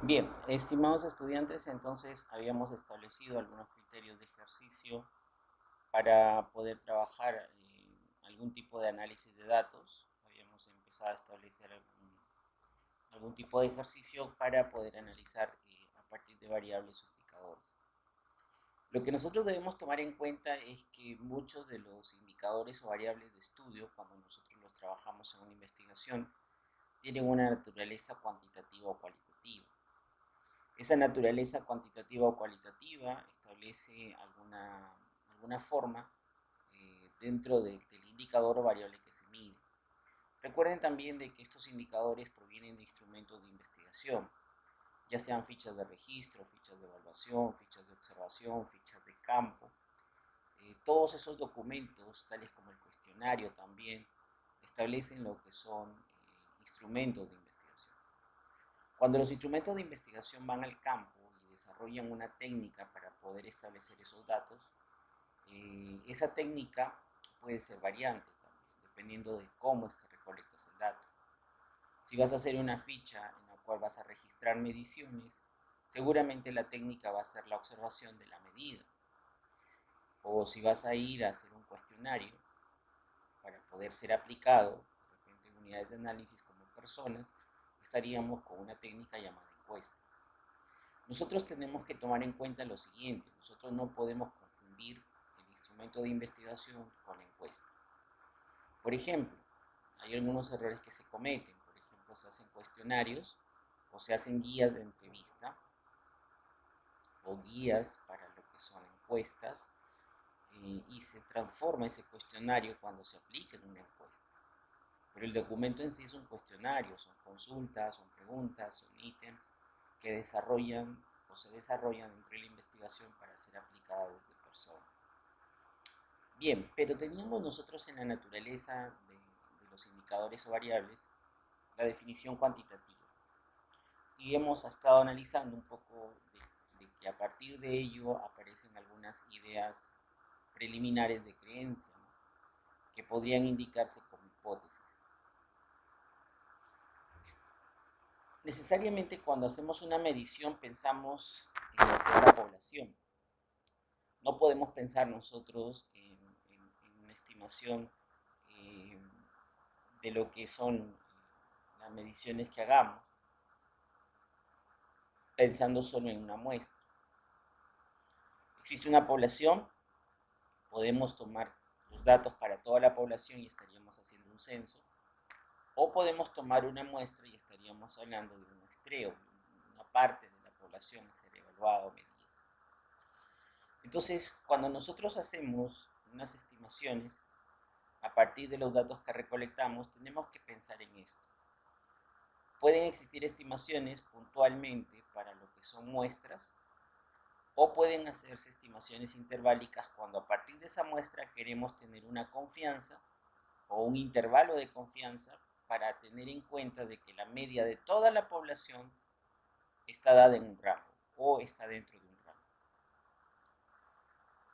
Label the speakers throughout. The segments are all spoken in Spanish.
Speaker 1: Bien, estimados estudiantes, entonces habíamos establecido algunos criterios de ejercicio para poder trabajar algún tipo de análisis de datos. Habíamos empezado a establecer algún tipo de ejercicio para poder analizar a partir de variables o indicadores. Lo que nosotros debemos tomar en cuenta es que muchos de los indicadores o variables de estudio, cuando nosotros los trabajamos en una investigación, tienen una naturaleza cuantitativa o cualitativa. Esa naturaleza cuantitativa o cualitativa establece alguna forma dentro del indicador o variable que se mide. Recuerden también de que estos indicadores provienen de instrumentos de investigación, ya sean fichas de registro, fichas de evaluación, fichas de observación, fichas de campo. Todos esos documentos, tales como el cuestionario también, establecen lo que son instrumentos de investigación. Cuando los instrumentos de investigación van al campo y desarrollan una técnica para poder establecer esos datos, esa técnica puede ser variante también, dependiendo de cómo es que recolectas el dato. Si vas a hacer una ficha en la cual vas a registrar mediciones, seguramente la técnica va a ser la observación de la medida. O si vas a ir a hacer un cuestionario para poder ser aplicado, de repente en unidades de análisis como personas, estaríamos con una técnica llamada encuesta. Nosotros tenemos que tomar en cuenta lo siguiente: nosotros no podemos confundir el instrumento de investigación con la encuesta. Por ejemplo, hay algunos errores que se cometen. Por ejemplo, se hacen cuestionarios o se hacen guías de entrevista o guías para lo que son encuestas, y se transforma ese cuestionario cuando se aplica en una encuesta. Pero el documento en sí es un cuestionario, son consultas, son preguntas, son ítems que desarrollan o se desarrollan dentro de la investigación para ser aplicadas desde persona. Bien, pero teníamos nosotros en la naturaleza de los indicadores o variables la definición cuantitativa. Y hemos estado analizando un poco de que a partir de ello aparecen algunas ideas preliminares de creencia, ¿no?, que podrían indicarse como hipótesis. Necesariamente cuando hacemos una medición pensamos en lo que es la población. No podemos pensar nosotros en una estimación eh, de lo que son las mediciones que hagamos, pensando solo en una muestra. Existe una población, podemos tomar los datos para toda la población y estaríamos haciendo un censo, o podemos tomar una muestra y estaríamos hablando de un muestreo, una parte de la población a ser evaluada o medida. Entonces, cuando nosotros hacemos unas estimaciones a partir de los datos que recolectamos, tenemos que pensar en esto. Pueden existir estimaciones puntualmente para lo que son muestras, o pueden hacerse estimaciones intervalicas cuando a partir de esa muestra queremos tener una confianza o un intervalo de confianza para tener en cuenta de que la media de toda la población está dada en un rango o está dentro de un rango.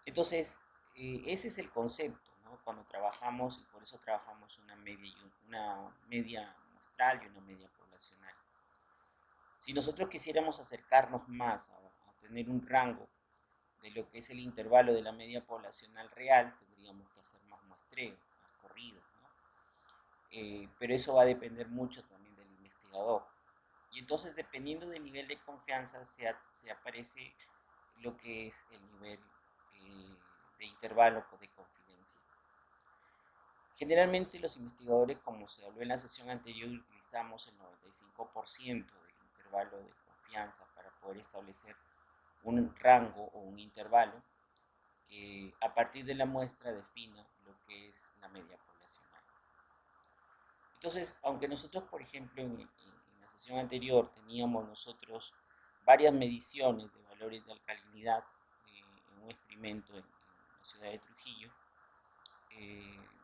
Speaker 1: Entonces, ese es el concepto, ¿no?, cuando trabajamos, y por eso trabajamos una media muestral y una media poblacional. Si nosotros quisiéramos acercarnos más a tener un rango de lo que es el intervalo de la media poblacional real, tendríamos que hacer más muestreo, más corridos, ¿no? Pero eso va a depender mucho también del investigador. Y entonces, dependiendo del nivel de confianza, se aparece lo que es el nivel de intervalo de confidencia. Generalmente los investigadores, como se habló en la sesión anterior, utilizamos el 95% del intervalo de confianza para poder establecer un rango o un intervalo que a partir de la muestra defina lo que es la media poblacional. Entonces, aunque nosotros, por ejemplo, en la sesión anterior teníamos nosotros varias mediciones de valores de alcalinidad en un experimento en la ciudad de Trujillo,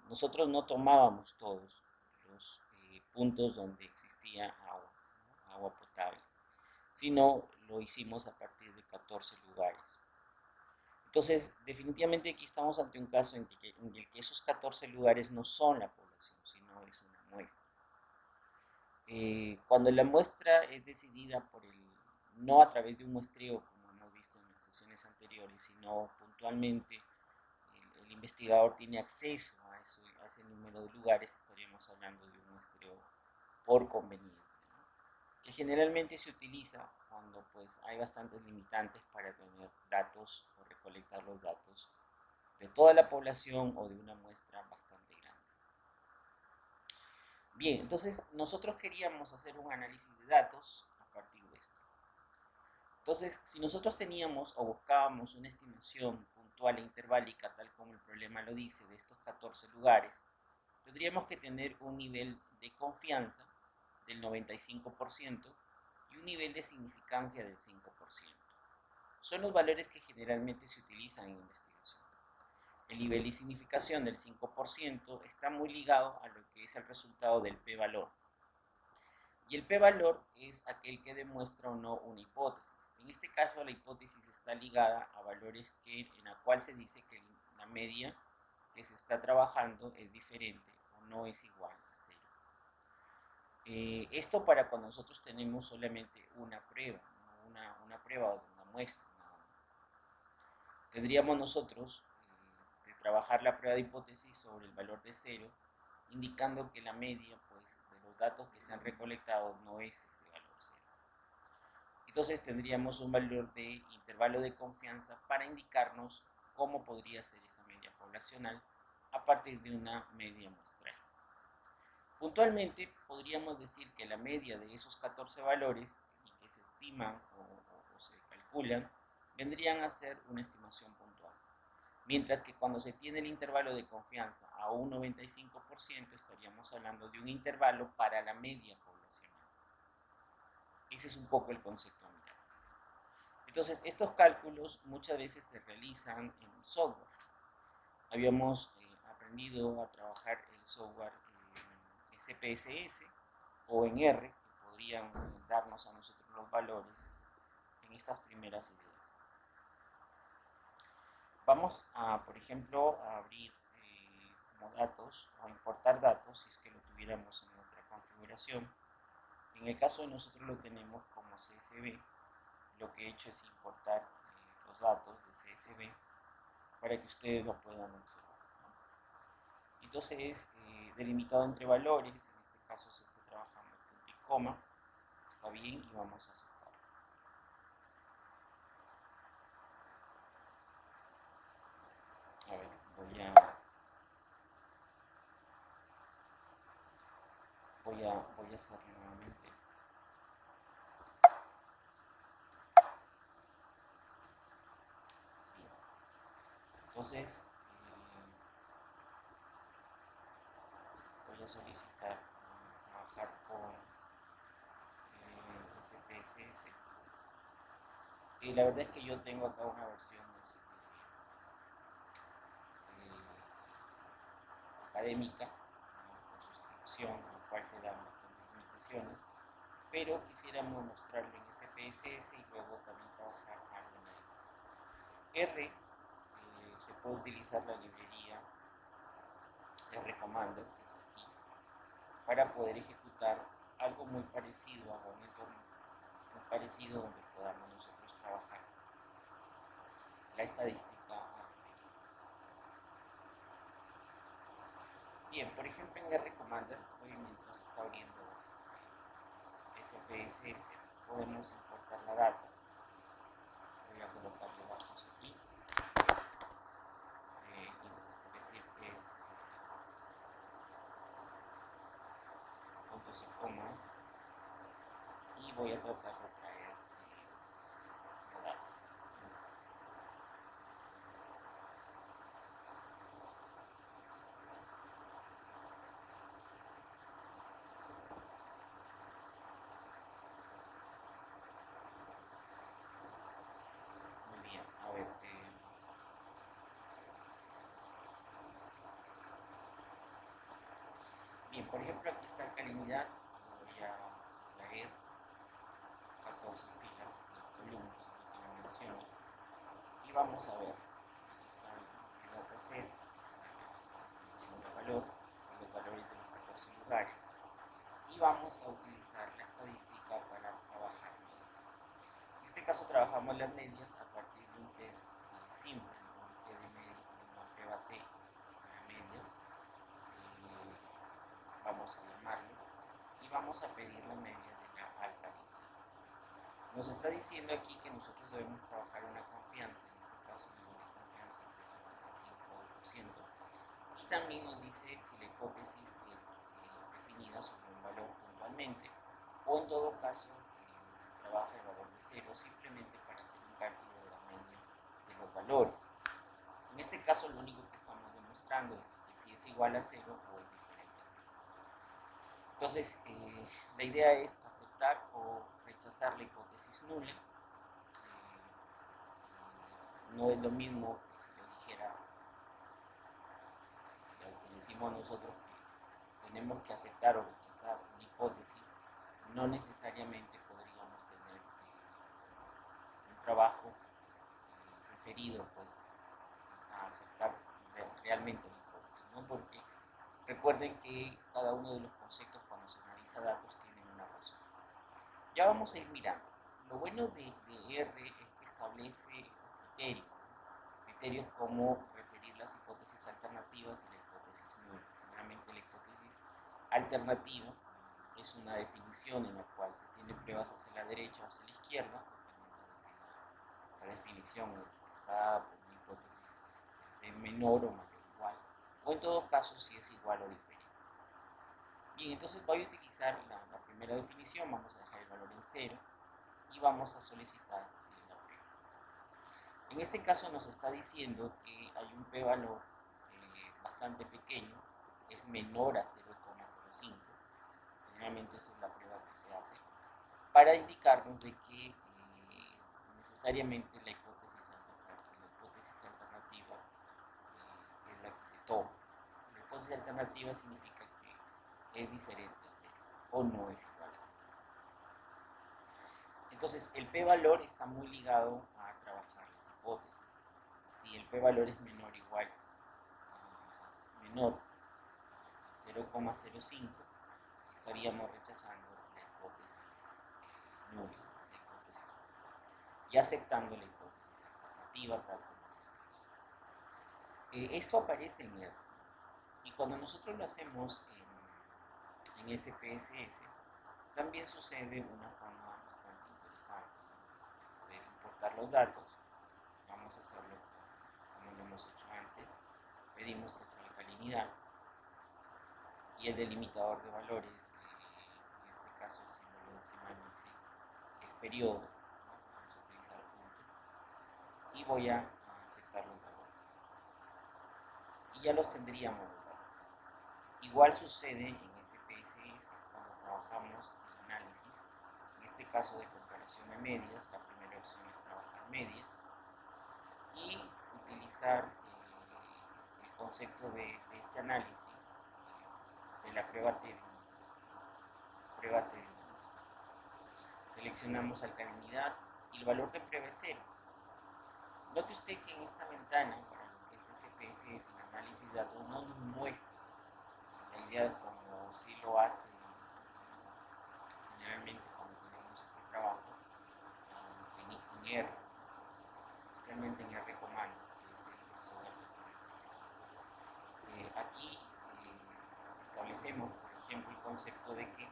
Speaker 1: nosotros no tomábamos todos los puntos donde existía agua, ¿no?, agua potable, sino lo hicimos a partir de 14 lugares. Entonces, definitivamente aquí estamos ante un caso en el que esos 14 lugares no son la población, sino es una muestra. Cuando la muestra es decidida no a través de un muestreo como hemos visto en las sesiones anteriores, sino puntualmente el investigador tiene acceso a ese número de lugares, estaríamos hablando de un muestreo por conveniencia, ¿no? Que generalmente se utiliza cuando pues hay bastantes limitantes para tener datos o recolectar los datos de toda la población o de una muestra bastante grande. Bien, entonces nosotros queríamos hacer un análisis de datos a partir de esto. Entonces, si nosotros teníamos o buscábamos una estimación puntual e interválica, tal como el problema lo dice, de estos 14 lugares, tendríamos que tener un nivel de confianza del 95% y un nivel de significancia del 5%. Son los valores que generalmente se utilizan en investigación. El nivel de significación del 5% está muy ligado a lo que es el resultado del p-valor. Y el p-valor es aquel que demuestra o no una hipótesis. En este caso, la hipótesis está ligada a valores en la cual se dice que la media que se está trabajando es diferente o no es igual a 0. Esto para cuando nosotros tenemos solamente una prueba, una prueba o una muestra nada más. Tendríamos nosotros de trabajar la prueba de hipótesis sobre el valor de 0, indicando que la media pues, de los datos que se han recolectado no es ese valor 0. Entonces tendríamos un valor de intervalo de confianza para indicarnos cómo podría ser esa media poblacional a partir de una media muestral. Puntualmente podríamos decir que la media de esos 14 valores y que se estiman o se calculan vendrían a ser una estimación puntual. Mientras que cuando se tiene el intervalo de confianza a un 95% estaríamos hablando de un intervalo para la media poblacional. Ese es un poco el concepto a mirar. Entonces, estos cálculos muchas veces se realizan en software. Habíamos aprendido a trabajar el software SPSS o en R, que podrían darnos a nosotros los valores en estas primeras ideas. Vamos a, por ejemplo, a abrir como datos o a importar datos si es que lo tuviéramos en otra configuración. En el caso de nosotros lo tenemos como CSV, lo que he hecho es importar los datos de CSV para que ustedes lo puedan observar. Entonces, delimitado entre valores, en este caso se está trabajando punto y coma, está bien y vamos a aceptar. A ver, voy a hacerlo nuevamente. Bien. Entonces, voy a solicitar trabajar con SPSS. Y la verdad es que yo tengo acá una versión académica, con suscripción, lo cual te da bastantes limitaciones, pero quisiéramos mostrarlo en SPSS y luego también trabajar algo en R. Se puede utilizar la librería R-Commander, que es aquí, para poder ejecutar algo muy parecido a un entorno muy parecido donde podamos nosotros trabajar la estadística a referir. Bien, por ejemplo en R-Commander, hoy mientras está abriendo SPSS, podemos importar la data. Voy a colocarle datos aquí. Decir que es puntos y comas. Y voy a tratar de traer la data. Muy bien, a ver. Bien, por ejemplo, aquí está alcalinidad. Voy a traer 14 filas de columnas que me menciono. Y vamos a ver. Aquí está el dataset, aquí está la definición de valor, los valores de los 14 lugares. Y vamos a utilizar la estadística para trabajar medidas. caso trabajamos las medias a partir de un test simple, ¿no? Un test de media, una prueba T para medias, vamos a llamarlo, y vamos a pedir la media de la alcalinidad. Nos está diciendo aquí que nosotros debemos trabajar una confianza, en este caso un nivel de confianza del 95%, y también nos dice si la hipótesis es definida sobre un valor puntualmente, o en todo caso se trabaja el valor de 0 simplemente para hacer un cálculo de la media de los valores. En este caso lo único que estamos demostrando es que si es igual a 0 o es diferente a 0. Entonces, la idea es aceptar o rechazar la hipótesis nula. No es lo mismo que si yo dijera, si decimos nosotros que tenemos que aceptar o rechazar una hipótesis, no necesariamente podríamos tener un trabajo referido pues, a aceptar realmente la hipótesis, ¿no? Porque recuerden que cada uno de los conceptos cuando se analiza datos tienen una razón. Ya vamos a ir mirando. Lo bueno de R es que establece estos criterios, ¿no? Criterios como referir las hipótesis alternativas y la hipótesis nula. Generalmente la hipótesis alternativa es una definición en la cual se tiene pruebas hacia la derecha o hacia la izquierda, dependiendo de si la definición está por una hipótesis de menor o mayor o igual, o en todo caso si es igual o diferente. Bien, entonces voy a utilizar la primera definición, vamos a dejar el valor en 0 y vamos a solicitar la prueba. En este caso nos está diciendo que hay un p-valor bastante pequeño, es menor a 0,05, generalmente esa es la prueba que se hace, para indicarnos de que necesariamente la hipótesis alternativa es la que se toma. La hipótesis alternativa significa que es diferente a 0 o no es igual a 0. Entonces, el p-valor está muy ligado a trabajar las hipótesis. Si el p-valor es menor o igual menor a 0,05, estaríamos rechazando la hipótesis nula, y aceptando la hipótesis alternativa, tal como es el caso. Esto aparece en R, y cuando nosotros lo hacemos en SPSS, también sucede de una forma bastante interesante. Poder importar los datos, vamos a hacerlo como lo hemos hecho antes, pedimos que sea alcalinidad, y el delimitador de valores, en este caso el símbolo decimal dice que es periodo, ¿no? Vamos a utilizar punto, y voy a aceptar los valores. Y ya los tendríamos los valores. Igual sucede en SPSS cuando trabajamos el análisis, en este caso de comparación de medias, la primera opción es trabajar medias, y utilizar el concepto de este análisis de la prueba T de muestra. Seleccionamos alcalinidad y el valor de prueba es 0. Note usted que en esta ventana, para lo que es SPSS, el análisis de datos, no nos muestra la idea como si lo hace generalmente cuando tenemos este trabajo en R, especialmente en R comando, que es el software que está utilizando. Aquí establecemos, por ejemplo, el concepto de que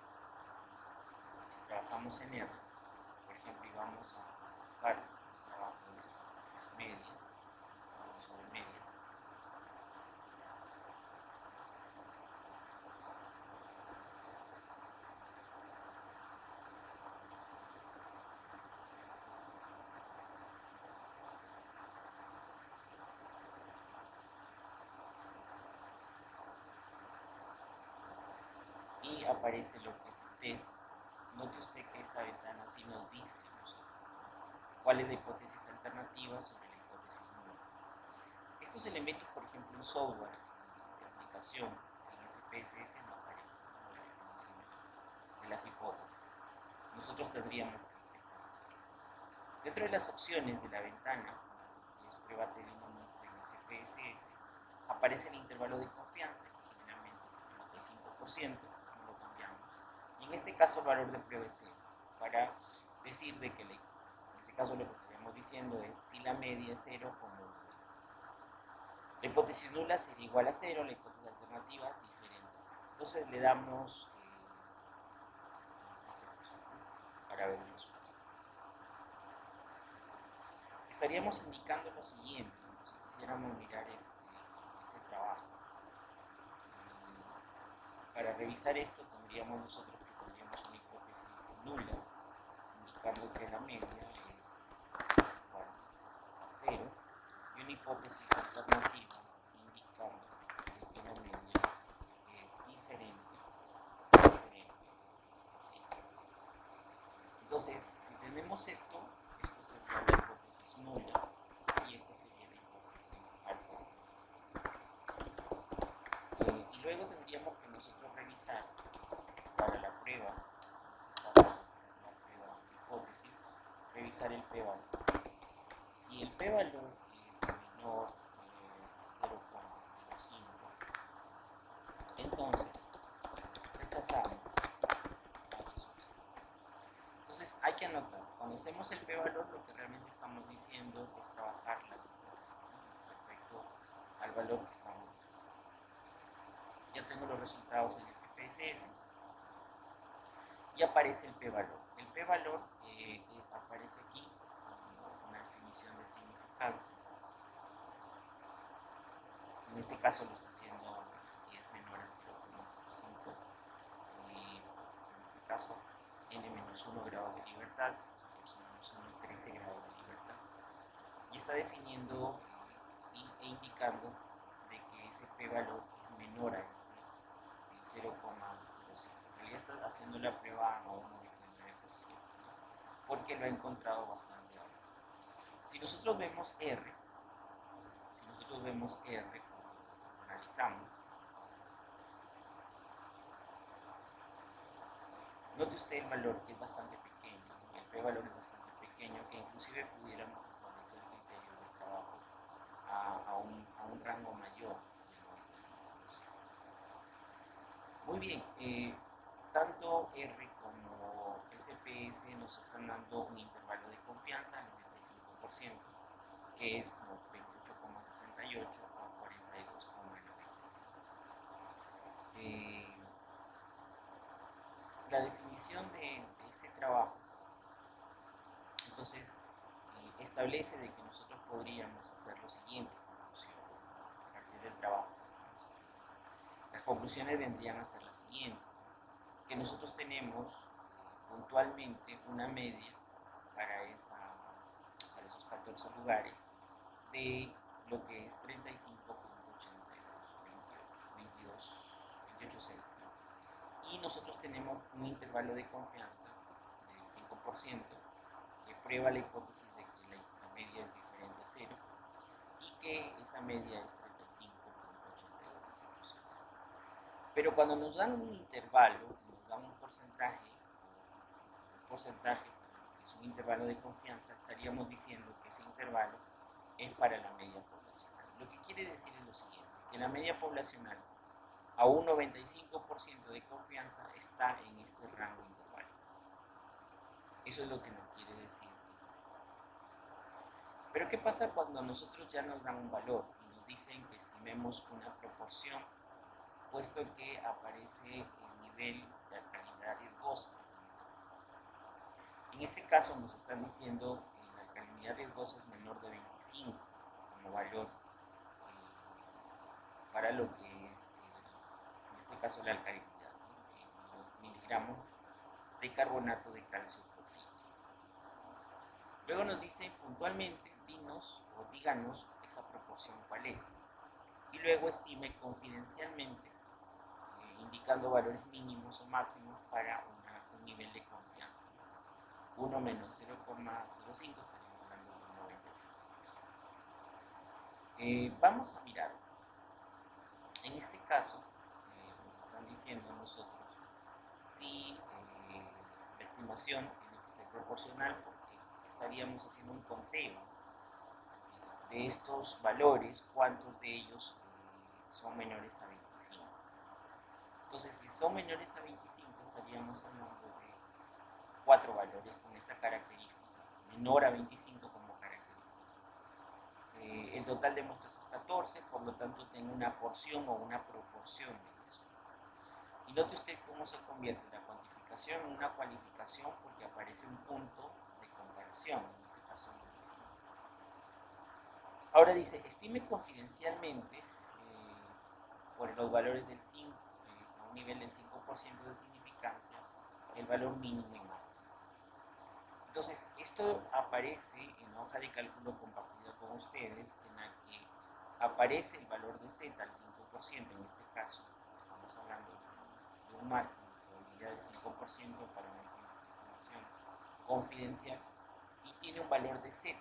Speaker 1: si trabajamos en R, por ejemplo, y vamos a buscar el trabajo de medias, vamos sobre medias, y aparece lo que es el test. Note usted que esta ventana sí nos dice, ¿no?, cuál es la hipótesis alternativa sobre la hipótesis nula. Estos elementos, por ejemplo, en software de aplicación en SPSS no aparecen, ¿no?, la definición de las hipótesis. Nosotros tendríamos que trabajar. Dentro de las opciones de la ventana, que es prueba T de una muestra en SPSS, aparece el intervalo de confianza, que generalmente es el 95%, no lo cambiamos, y en este caso el valor de prueba es 0, para decir de que la este caso lo que estaríamos diciendo es si la media es 0 o no lo es. La hipótesis nula sería igual a 0, la hipótesis alternativa diferente a 0. Entonces le damos aceptar, ¿no? Para ver el resultado. Estaríamos indicando lo siguiente, ¿no? Si quisiéramos mirar este trabajo. Para revisar esto tendríamos una hipótesis nula, indicando que la media es igual a 0, y una hipótesis alternativa indicando que la media es diferente a 0. Entonces, si tenemos esto sería la hipótesis nula y esta sería la hipótesis alternativa. Y luego tendríamos que nosotros revisar para la prueba, en este caso revisar la prueba de hipótesis, revisar el p-valor. Si el p-valor es menor a 0,05, entonces rechazamos H sub 0. Entonces hay que anotar, cuando hacemos el p-valor lo que realmente estamos diciendo es trabajar las hipótesis, ¿no? Respecto al valor que estamos buscando. Ya tengo los resultados en SPSS y aparece el p-valor. El p-valor aparece aquí con una definición de significancia. En este caso lo está haciendo si es menor a 0,05. En este caso n-1 grados de libertad, 14-1, 13 grados de libertad. Y está definiendo e indicando de que ese p-valor es menor a este 0,05. En realidad está haciendo la prueba a un 99%, ¿no? Porque lo ha encontrado bastante alto. Si nosotros vemos R, cuando analizamos, note usted el valor que es bastante pequeño, ¿no? El p-valor es bastante pequeño, que inclusive pudiéramos establecer criterios de trabajo a un rango mayor del 95%. Muy bien, tanto R como SPS nos están dando un intervalo de confianza, 95%, que es 28,68 a 42,95. La definición de este trabajo, entonces, establece de que nosotros podríamos hacer lo siguiente conclusión a partir del trabajo que estamos haciendo. Las conclusiones vendrían a ser las siguientes, que nosotros tenemos puntualmente una media para esos 14 lugares de lo que es 35,82, 28 céntimos. Y nosotros tenemos un intervalo de confianza del 5% que prueba la hipótesis de que la media es diferente a 0 y que esa media es 35,82. Pero cuando nos dan un intervalo, nos dan un porcentaje que es un intervalo de confianza, estaríamos diciendo que ese intervalo es para la media poblacional. Lo que quiere decir es lo siguiente, que la media poblacional a un 95% de confianza está en este rango intervalo. Eso es lo que nos quiere decir esa forma. Pero ¿qué pasa cuando a nosotros ya nos dan un valor y nos dicen que estimemos una proporción, puesto que aparece el nivel de alcalinidad riesgosa que se muestra? En este caso nos están diciendo que la alcalinidad riesgosa es menor de 25 como valor para lo que es, en este caso, la alcalinidad, ¿no? En miligramos de carbonato de calcio por litro. Luego nos dice puntualmente, dinos o díganos esa proporción cuál es. Y luego estime confidencialmente, indicando valores mínimos o máximos para un nivel de confianza. 1 menos 0,05 estaríamos hablando de un 95%. Vamos a mirar. En este caso, nos están diciendo a nosotros si la estimación tiene que ser proporcional, porque estaríamos haciendo un conteo de estos valores, cuántos de ellos son menores a 25. Entonces, si son menores a 25, estaríamos hablando de 4 valores con esa característica, menor a 25 como característica. El total de muestras es 14, por lo tanto tengo una porción o una proporción de eso. Y note usted cómo se convierte la cuantificación en una cualificación porque aparece un punto de comparación, en este caso 25. Ahora dice, estime confidencialmente por los valores del 5, a un nivel del 5% de significancia, el valor mínimo y máximo. Entonces, esto aparece en la hoja de cálculo compartida con ustedes, en la que aparece el valor de Z al 5%, en este caso, estamos hablando de un margen de probabilidad del 5% para una estimación confidencial, y tiene un valor de Z,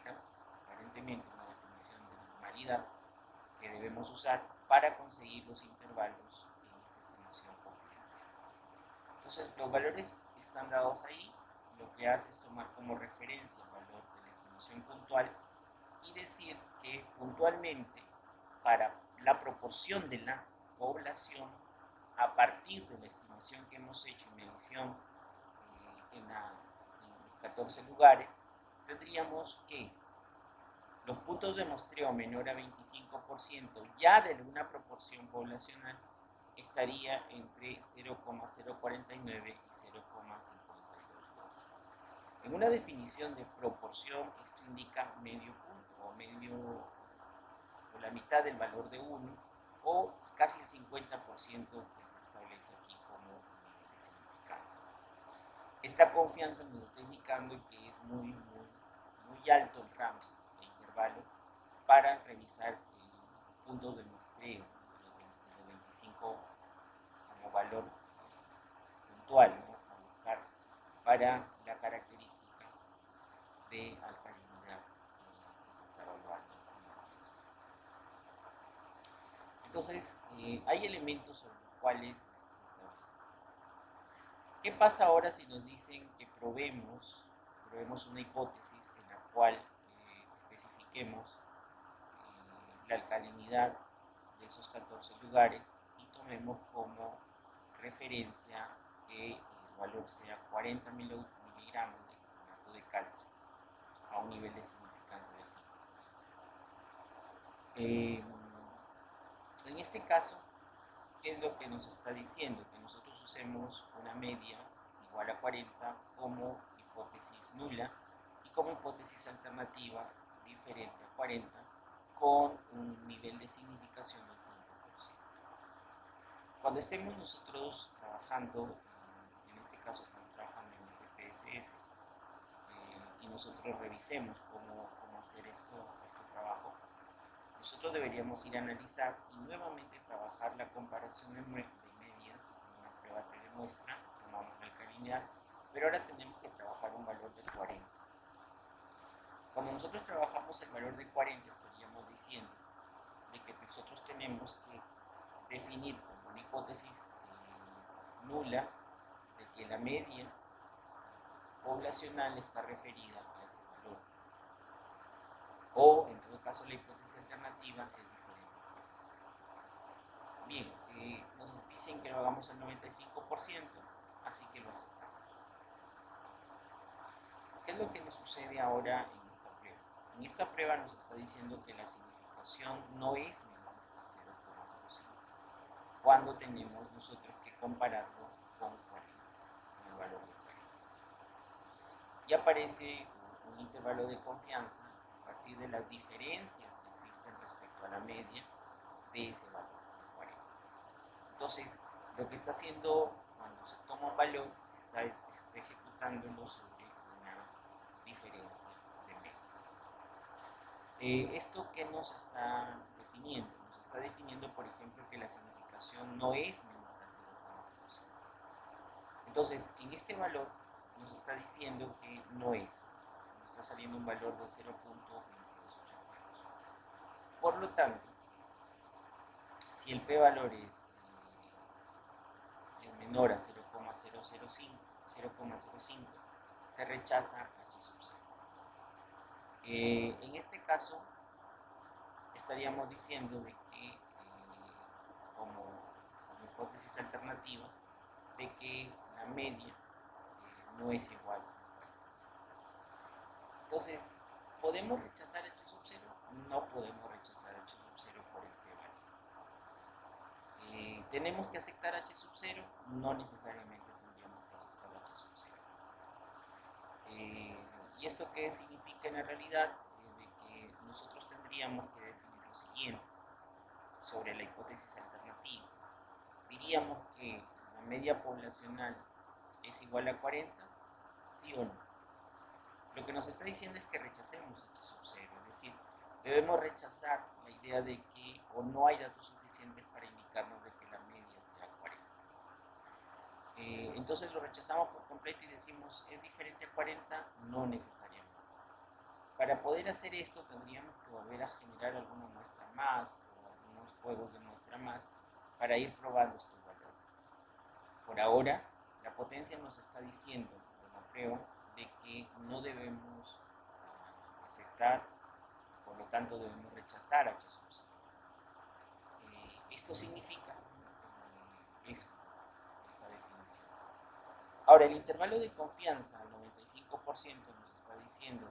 Speaker 1: aparentemente una definición de normalidad, que debemos usar para conseguir los intervalos en esta estimación confidencial. Entonces, los valores están dados ahí. Lo que hace es tomar como referencia el valor de la estimación puntual y decir que puntualmente para la proporción de la población a partir de la estimación que hemos hecho en medición en los 14 lugares, tendríamos que los puntos de muestreo menor a 25% ya de una proporción poblacional estaría entre 0,049 y 0,522. En una definición de proporción, esto indica medio punto o la mitad del valor de 1 o casi el 50% que se establece aquí como nivel de significancia. Esta confianza nos está indicando que es muy alto el rango de intervalo para revisar los puntos de muestreo de 25 como valor puntual, ¿no? A buscar para la característica de alcalinidad que se está evaluando. Entonces, hay elementos sobre los cuales se establece. ¿Qué pasa ahora si nos dicen que probemos una hipótesis en la cual especifiquemos la alcalinidad de esos 14 lugares y tomemos como referencia que el valor sea 40 miligramos de carbonato de calcio a un nivel de significancia del 5%? En este caso, ¿qué es lo que nos está diciendo? Que nosotros usemos una media igual a 40 como hipótesis nula y como hipótesis alternativa diferente a 40 con un nivel de significación del 5%. Cuando estemos nosotros trabajando, en este caso estamos trabajando en SPSS, y nosotros revisemos cómo hacer este trabajo, nosotros deberíamos ir a analizar y nuevamente trabajar la comparación de medias en una prueba de muestra, tomamos la alcalinidad, pero ahora tenemos que trabajar un valor de 40. Cuando nosotros trabajamos el valor de 40, estaríamos diciendo de que nosotros tenemos que definir como una hipótesis nula de que la media poblacional está referida a ese valor. O, en todo caso, la hipótesis alternativa es diferente. Bien, nos dicen que lo hagamos al 95%, así que lo aceptamos. ¿Qué es lo que nos sucede ahora en esta prueba? En esta prueba nos está diciendo que la significación no es menor a 0,05 cuando tenemos nosotros que compararlo con 40, con el valor de 40. Y aparece un intervalo de confianza a partir de las diferencias que existen respecto a la media de ese valor de 40. Entonces, lo que está haciendo cuando se toma un valor, está ejecutándolo sobre una diferencia de medias. ¿Esto qué nos está definiendo? Nos está definiendo, por ejemplo, que la significación no es menor a 0,05. Entonces, en este valor nos está diciendo que no es. Nos está saliendo un valor de 0.2282. Por lo tanto, si el p-valor es menor a 0,05, se rechaza h sub 0. En este caso, estaríamos diciendo de que, como hipótesis alternativa, de que la media no es igual a 40. Entonces, ¿podemos rechazar h sub 0? No podemos rechazar h sub 0 por el p válido. ¿Tenemos que aceptar h sub 0? No necesariamente tendríamos que aceptar h sub 0. ¿Y esto qué significa en la realidad? De que nosotros tendríamos que definir lo siguiente sobre la hipótesis alternativa. Diríamos que la media poblacional es igual a 40, ¿sí o no? Lo que nos está diciendo es que rechacemos h sub 0, es decir, debemos rechazar la idea de que o no hay datos suficientes para indicarnos de que la media sea 40. Entonces lo rechazamos por completo y decimos, ¿es diferente a 40? No necesariamente. Para poder hacer esto tendríamos que volver a generar alguna muestra más o algunos juegos de muestra más para ir probando estos valores. Por ahora, la potencia nos está diciendo de la prueba de que no debemos aceptar, por lo tanto debemos rechazar h sub 0. Esto significa eso, esa definición. Ahora, el intervalo de confianza al 95% nos está diciendo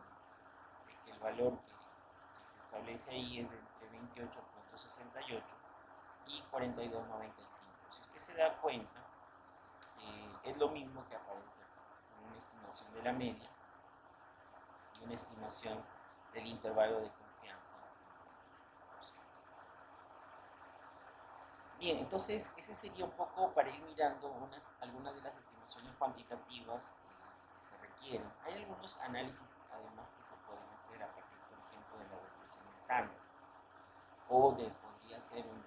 Speaker 1: que el valor que se establece ahí es de entre 28.68 y 42.95. Si usted se da cuenta, es lo mismo que aparece acá, una estimación de la media y una estimación del intervalo de confianza. Bien, entonces ese sería un poco para ir mirando algunas de las estimaciones cuantitativas que se requieren. Hay algunos análisis además que se pueden hacer a partir, por ejemplo, de la regresión estándar o podría ser un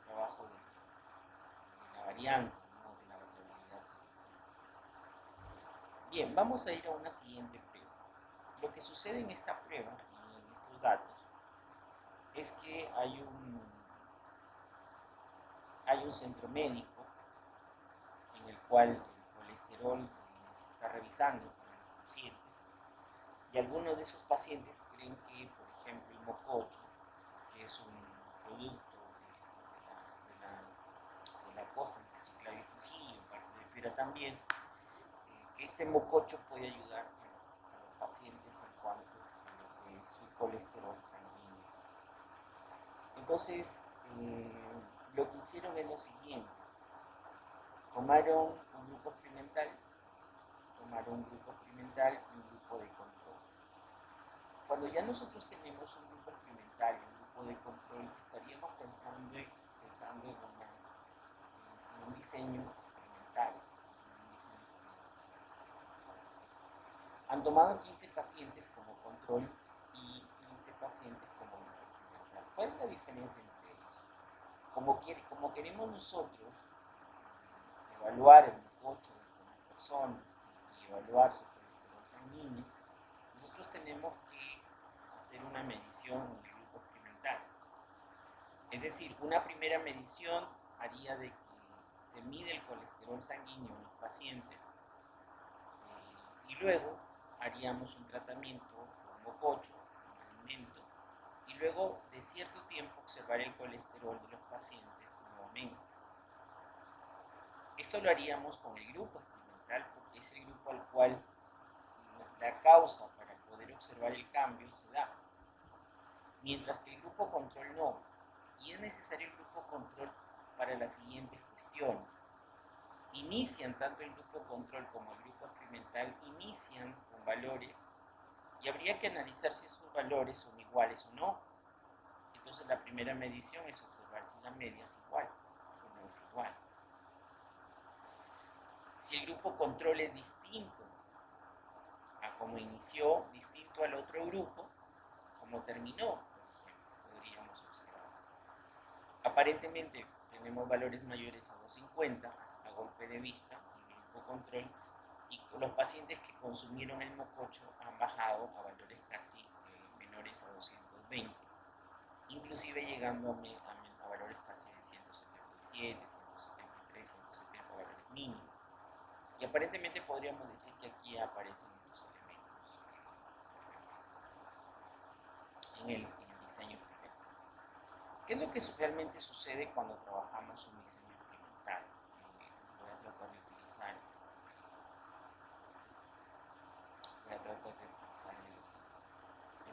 Speaker 1: trabajo de la varianza, ¿no? De la variabilidad que se tiene. Bien, vamos a ir a una siguiente prueba. Lo que sucede en esta prueba y en estos datos es que hay un centro médico en el cual el colesterol se está revisando para los pacientes y algunos de esos pacientes creen que, por ejemplo, el mococho, que es un producto de la costa entre Chiclayo y Trujillo, parte de Piura también, que este mococho puede ayudar a los pacientes en cuanto a lo que es su colesterol sanguíneo. Entonces, lo que hicieron es lo siguiente: tomaron un grupo experimental y un grupo de control. Cuando ya nosotros tenemos un grupo experimental y un grupo de control, estaríamos pensando en un diseño experimental. Han tomado 15 pacientes como control y 15 pacientes como grupo experimental. ¿Cuál es la diferencia entre ellos? Como queremos nosotros evaluar el mococho de las personas y evaluar su colesterol sanguíneo, nosotros tenemos que hacer una medición en el grupo experimental. Es decir, una primera medición haría de que se mide el colesterol sanguíneo en los pacientes y luego haríamos un tratamiento con mococho, un alimento, y luego de cierto tiempo observar el colesterol de los pacientes nuevamente. Esto lo haríamos con el grupo experimental porque es el grupo al cual la causa para poder observar el cambio se da. Mientras que el grupo control no. Y es necesario el grupo control para las siguientes cuestiones. Inician tanto el grupo control como el grupo experimental, inician con valores y habría que analizar si esos valores son iguales o no. Entonces la primera medición es observar si la media es igual o no es igual. Si el grupo control es distinto a como inició, distinto al otro grupo, como terminó, por ejemplo, podríamos observar. Aparentemente tenemos valores mayores a 250 a golpe de vista en el grupo control y los pacientes que consumieron el mococho han bajado a valores casi menores a 220, inclusive llegando a valores casi de 177, 173, 170 valores mínimos. Y aparentemente podríamos decir que aquí aparecen estos elementos en el diseño experimental. ¿Qué es lo que realmente sucede cuando trabajamos un diseño experimental? Voy a tratar de utilizar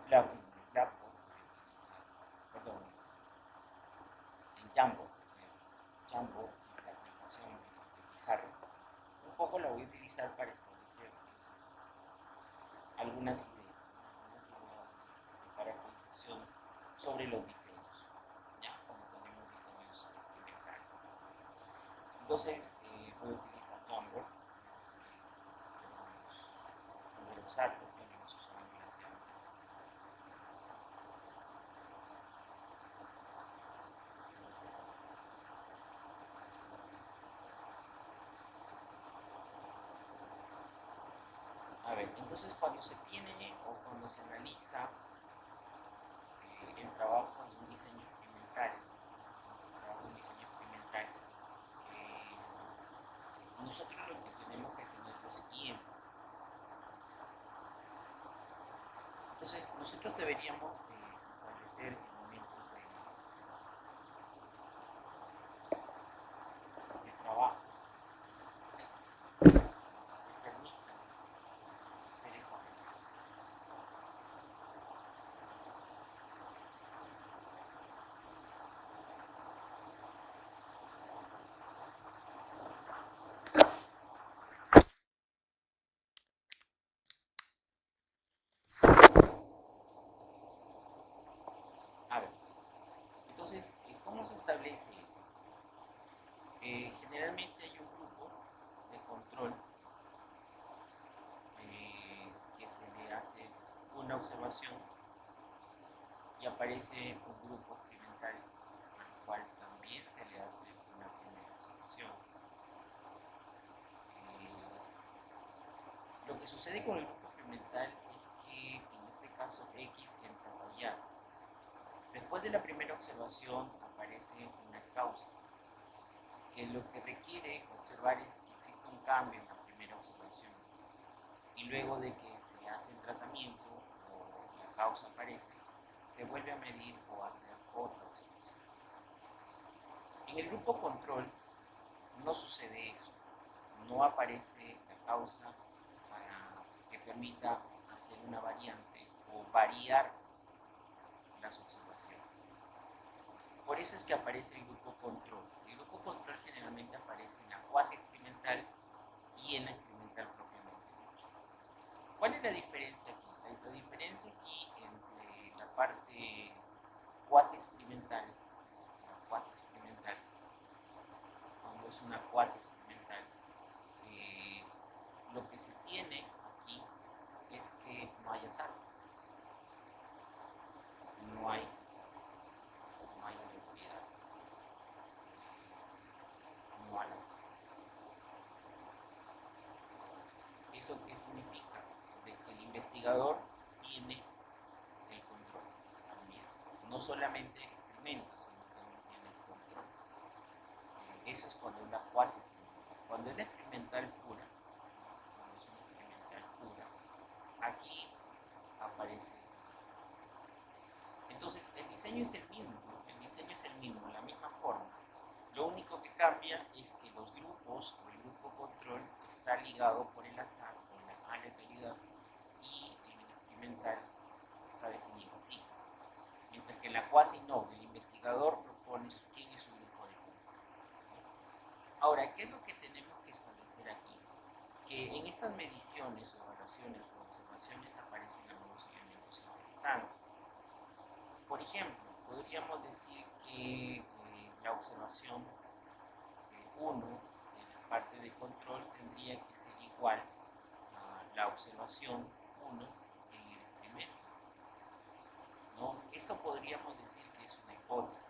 Speaker 1: Blackboard voy a utilizar, perdón, en Jamboard, que es Jamboard, la aplicación de Pizarro. Un poco la voy a utilizar para establecer algunas ideas de caracterización sobre los diseños, ¿ya? Como tenemos diseños inventarios. Entonces, voy a utilizar Jamboard, que es el que podemos poder usarlo, que hemos usado en clase antes. A ver, entonces cuando se tiene o cuando se analiza el trabajo de un diseño experimental, eh, nosotros lo que tenemos que tener es lo siguiente. Entonces, nosotros deberíamos establecer elementos de trabajo que permitan hacer esa revisión. A ver, entonces, ¿cómo se establece eso? Generalmente hay un grupo de control que se le hace una observación y aparece un grupo experimental al cual también se le hace una primera observación. Lo que sucede con el grupo experimental es que en este caso X entra por Y. Después de la primera observación aparece una causa, que lo que requiere observar es que existe un cambio en la primera observación. Y luego de que se hace el tratamiento o la causa aparece, se vuelve a medir o a hacer otra observación. En el grupo control no sucede eso, no aparece la causa para que permita hacer una variante o variar las observaciones. Por eso es que aparece el grupo control. El grupo control generalmente aparece en la cuasi experimental y en la experimental propiamente dicho. ¿Cuál es la diferencia aquí? La diferencia aquí entre la parte cuasi experimental, cuando es una cuasi experimental, lo que se tiene aquí es que no hay azar, no hay aleatoriedad, no hay azar. ¿Eso qué significa? De que el investigador tiene el control también. No solamente experimenta, sino que también tiene el control. Eso es cuando es la cuasi experimental. Cuando es la experimental pura, cuando es una experimental pura, aquí aparece el azar. Entonces, el diseño es el mismo, ¿no? El diseño es el mismo, la misma forma. Lo único que cambia es que los grupos o el grupo control está ligado por el azar, por la aleatoriedad, y en el experimental está definido así. Mientras que en la cuasi no, el investigador propone quién es su grupo de control. Ahora, ¿qué es lo que tenemos que establecer aquí? Que en estas mediciones, o evaluaciones o observaciones aparecen algunos elementos interesantes. Por ejemplo, podríamos decir que la observación 1 en la parte de control tendría que ser igual a la observación 1 en el experimento, ¿no? Esto podríamos decir que es una hipótesis.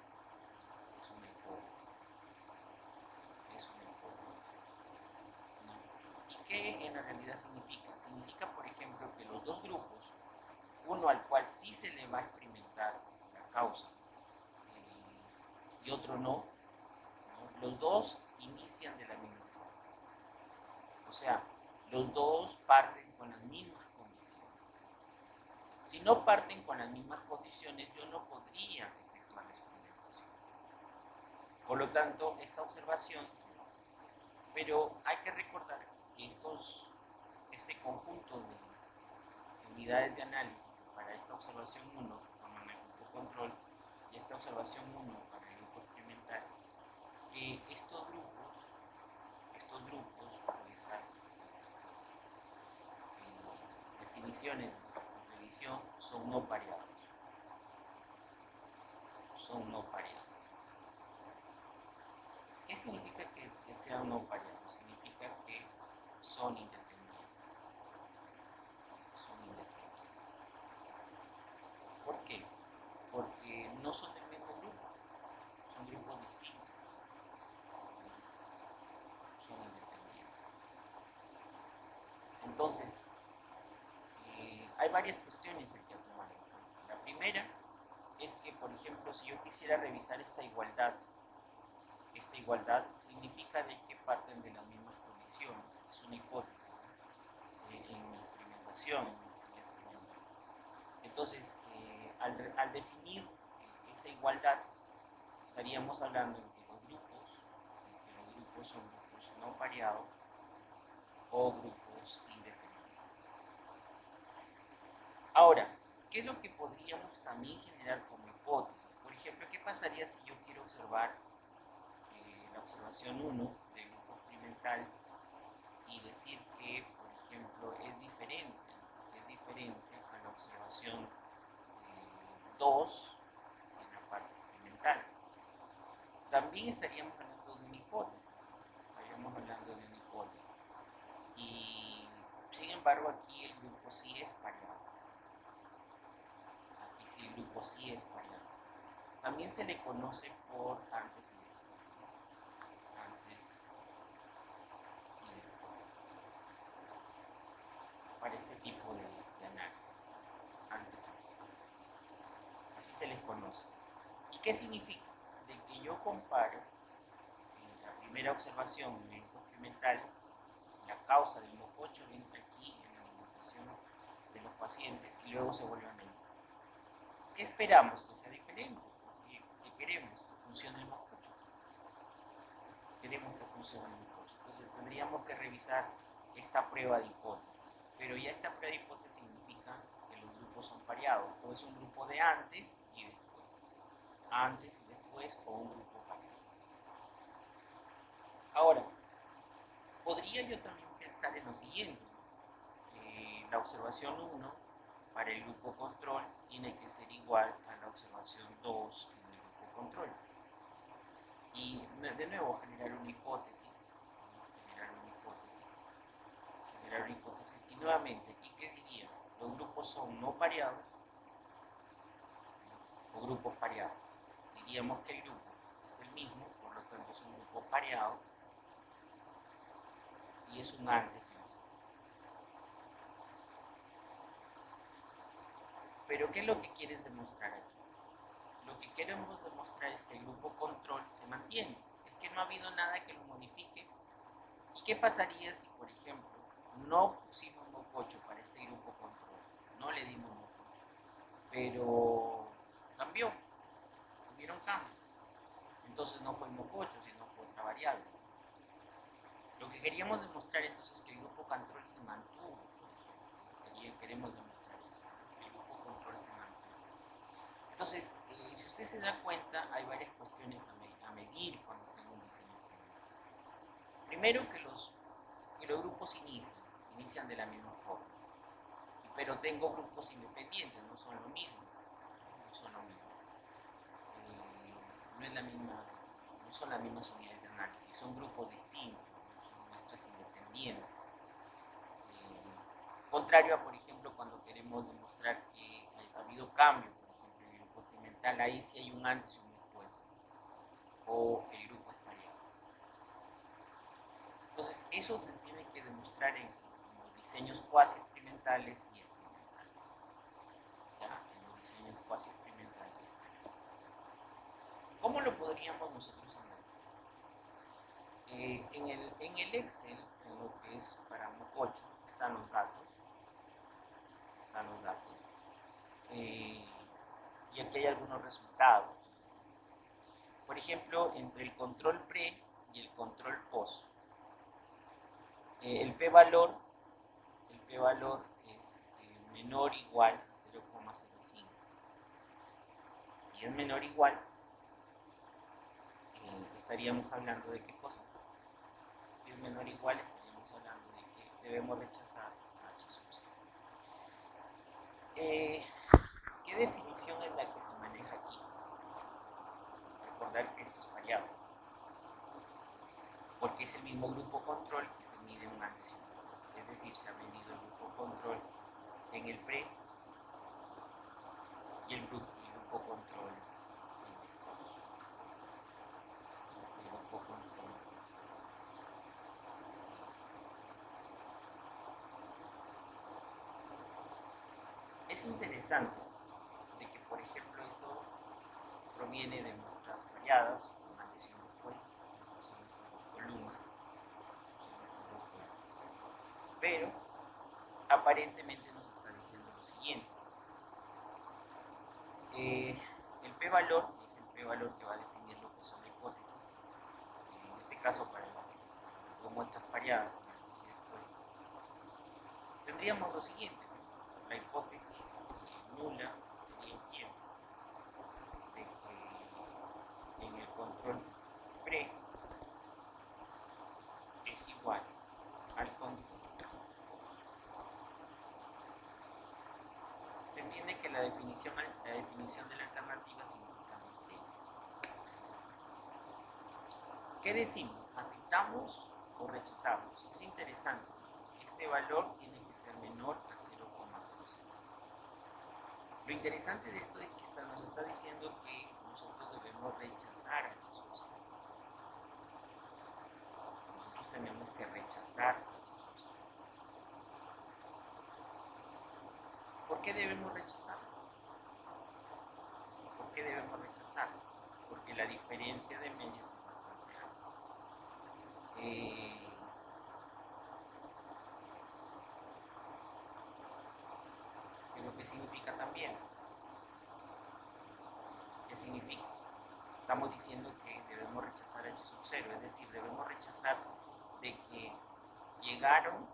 Speaker 1: Es una hipótesis. ¿No? ¿Y qué en la realidad significa? Significa, por ejemplo, que los dos grupos, uno al cual sí se le va a experimentar la causa y otro no, los dos inician de la misma forma. O sea, los dos parten con las mismas condiciones. Si no parten con las mismas condiciones, yo no podría efectuar la experimentación. Por lo tanto, esta observación se da. Pero hay que recordar que este conjunto de unidades de análisis para esta observación 1 que forman el grupo control y esta observación 1 para el grupo experimental, que estos grupos o esas definiciones de revisión son no pareados. ¿Qué significa que sean no pareados? Significa que son independientes. ¿Por qué? Porque no son del mismo grupo, son grupos distintos, son independientes. Entonces, hay varias cuestiones aquí a tomar en cuenta. La primera es que, por ejemplo, si yo quisiera revisar esta igualdad significa de que parten de las mismas condiciones, es una hipótesis en experimentación, entonces al definir esa igualdad estaríamos hablando de que los grupos son grupos no pareados o grupos independientes. Ahora, ¿qué es lo que podríamos también generar como hipótesis? Por ejemplo, ¿qué pasaría si yo quiero observar la observación 1 del grupo experimental y decir que, por ejemplo, es diferente a la observación 2 en la parte experimental? También estaríamos hablando de una hipótesis. Y, sin embargo, aquí el grupo sí es pareado. También se le conoce por antes y después. Para este tipo de análisis. Antes y después. Así se les conoce. ¿Y qué significa? De que yo comparo la primera observación en el grupo experimental, la causa del mococho entra aquí en la alimentación de los pacientes y luego se vuelve a medir. ¿Qué esperamos? Que sea diferente. ¿Qué queremos? Que funcione el mococho. Entonces tendríamos que revisar esta prueba de hipótesis. Pero ya esta prueba de hipótesis significa que los grupos son pareados. O es un grupo de antes y después. O un grupo pareado. Ahora, podría yo también pensar en lo siguiente, que la observación 1 para el grupo control tiene que ser igual a la observación 2 en el grupo control. Y de nuevo generar una hipótesis. Y nuevamente, ¿aquí qué diría? Los grupos son no pareados o grupos pareados. Diríamos que el grupo es el mismo, por lo tanto es un grupo pareado y es un antes y un después. Pero ¿qué es lo que quieren demostrar aquí? Lo que queremos demostrar es que el grupo control se mantiene, es que no ha habido nada que lo modifique. ¿Y qué pasaría si, por ejemplo, no pusimos mococho para este grupo control? No le dimos mococho, pero cambió, hubieron cambios. Entonces no fue mococho, sino fue otra variable. Lo que queríamos demostrar entonces es que el grupo control se mantuvo, por ejemplo. Queremos demostrar eso, que el grupo control se mantuvo. Entonces, si usted se da cuenta, hay varias cuestiones a medir cuando tengo un diseño experimental. Primero, que los grupos inician de la misma forma, pero tengo grupos independientes, no son lo mismo. No son las mismas unidades de análisis, son grupos distintos, son muestras independientes. Contrario a, por ejemplo, cuando queremos demostrar que ha habido cambio, por ejemplo, en el grupo experimental, ahí sí hay un antes y un después, o el grupo es pareado. Entonces, eso se tiene que demostrar en los diseños cuasi experimentales y experimentales. En los diseños cuasi experimentales. ¿Cómo lo podríamos nosotros analizar? En el Excel, en lo que es para mococho, están los datos. Y aquí hay algunos resultados. Por ejemplo, entre el control pre y el control post, el p-valor es menor o igual a 0,05. Si es menor o igual, estaríamos hablando de qué cosa. Si es menor o igual, estaríamos hablando de que debemos rechazar a H sub 0. ¿Qué definición es la que se maneja aquí? Recordar que esto es variable, porque es el mismo grupo control que se mide un antes y un después. Es decir, se ha medido el grupo control en el pre y el grupo control en el post. El grupo control. Es interesante de que, por ejemplo, eso proviene de nuestras variadas, un antes y un después, son estas dos columnas, pero aparentemente nos está diciendo lo siguiente. El p-valor, que es el p-valor que va a definir lo que son la hipótesis, en este caso para las dos muestras pareadas, antes y después, tendríamos lo siguiente. La hipótesis nula sería ¿quién? De que en el control pre es igual al control post. Se entiende que la definición de la alternativa significa diferente. ¿Qué decimos? ¿Aceptamos o rechazamos? Es interesante. Este valor tiene que ser menor a 0,00. Lo interesante de esto es que nos está diciendo que nosotros debemos rechazar a H sub 0. Nosotros tenemos que rechazar a H sub 0. ¿Por qué debemos rechazar? ¿Por qué debemos rechazar? Porque la diferencia de medias es bastante alta. Pero ¿qué significa también? ¿Qué significa? Estamos diciendo que debemos rechazar H sub 0, es decir, debemos rechazar de que llegaron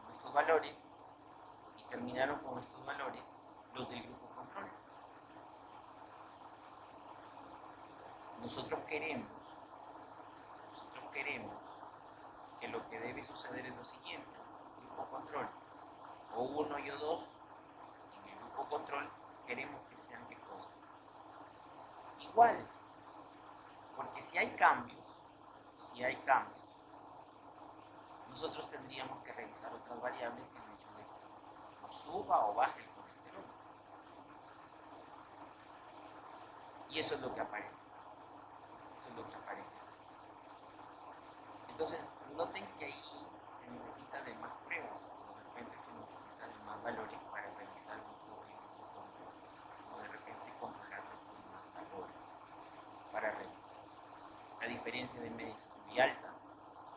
Speaker 1: con estos valores y terminaron con estos valores los del grupo control. Nosotros queremos que lo que debe suceder es lo siguiente: grupo control o 1 y o 2 en el grupo control queremos que sean ¿qué cosa? Iguales, porque si hay cambios, nosotros tendríamos que revisar otras variables que han hecho de que o suba o baje el colesterol. Y eso es lo que aparece. Entonces, noten que ahí se necesita de más pruebas, o de repente se necesita de más valores para realizar el grupo control, o de repente controlarlo con más valores para realizar. La diferencia de media es muy alta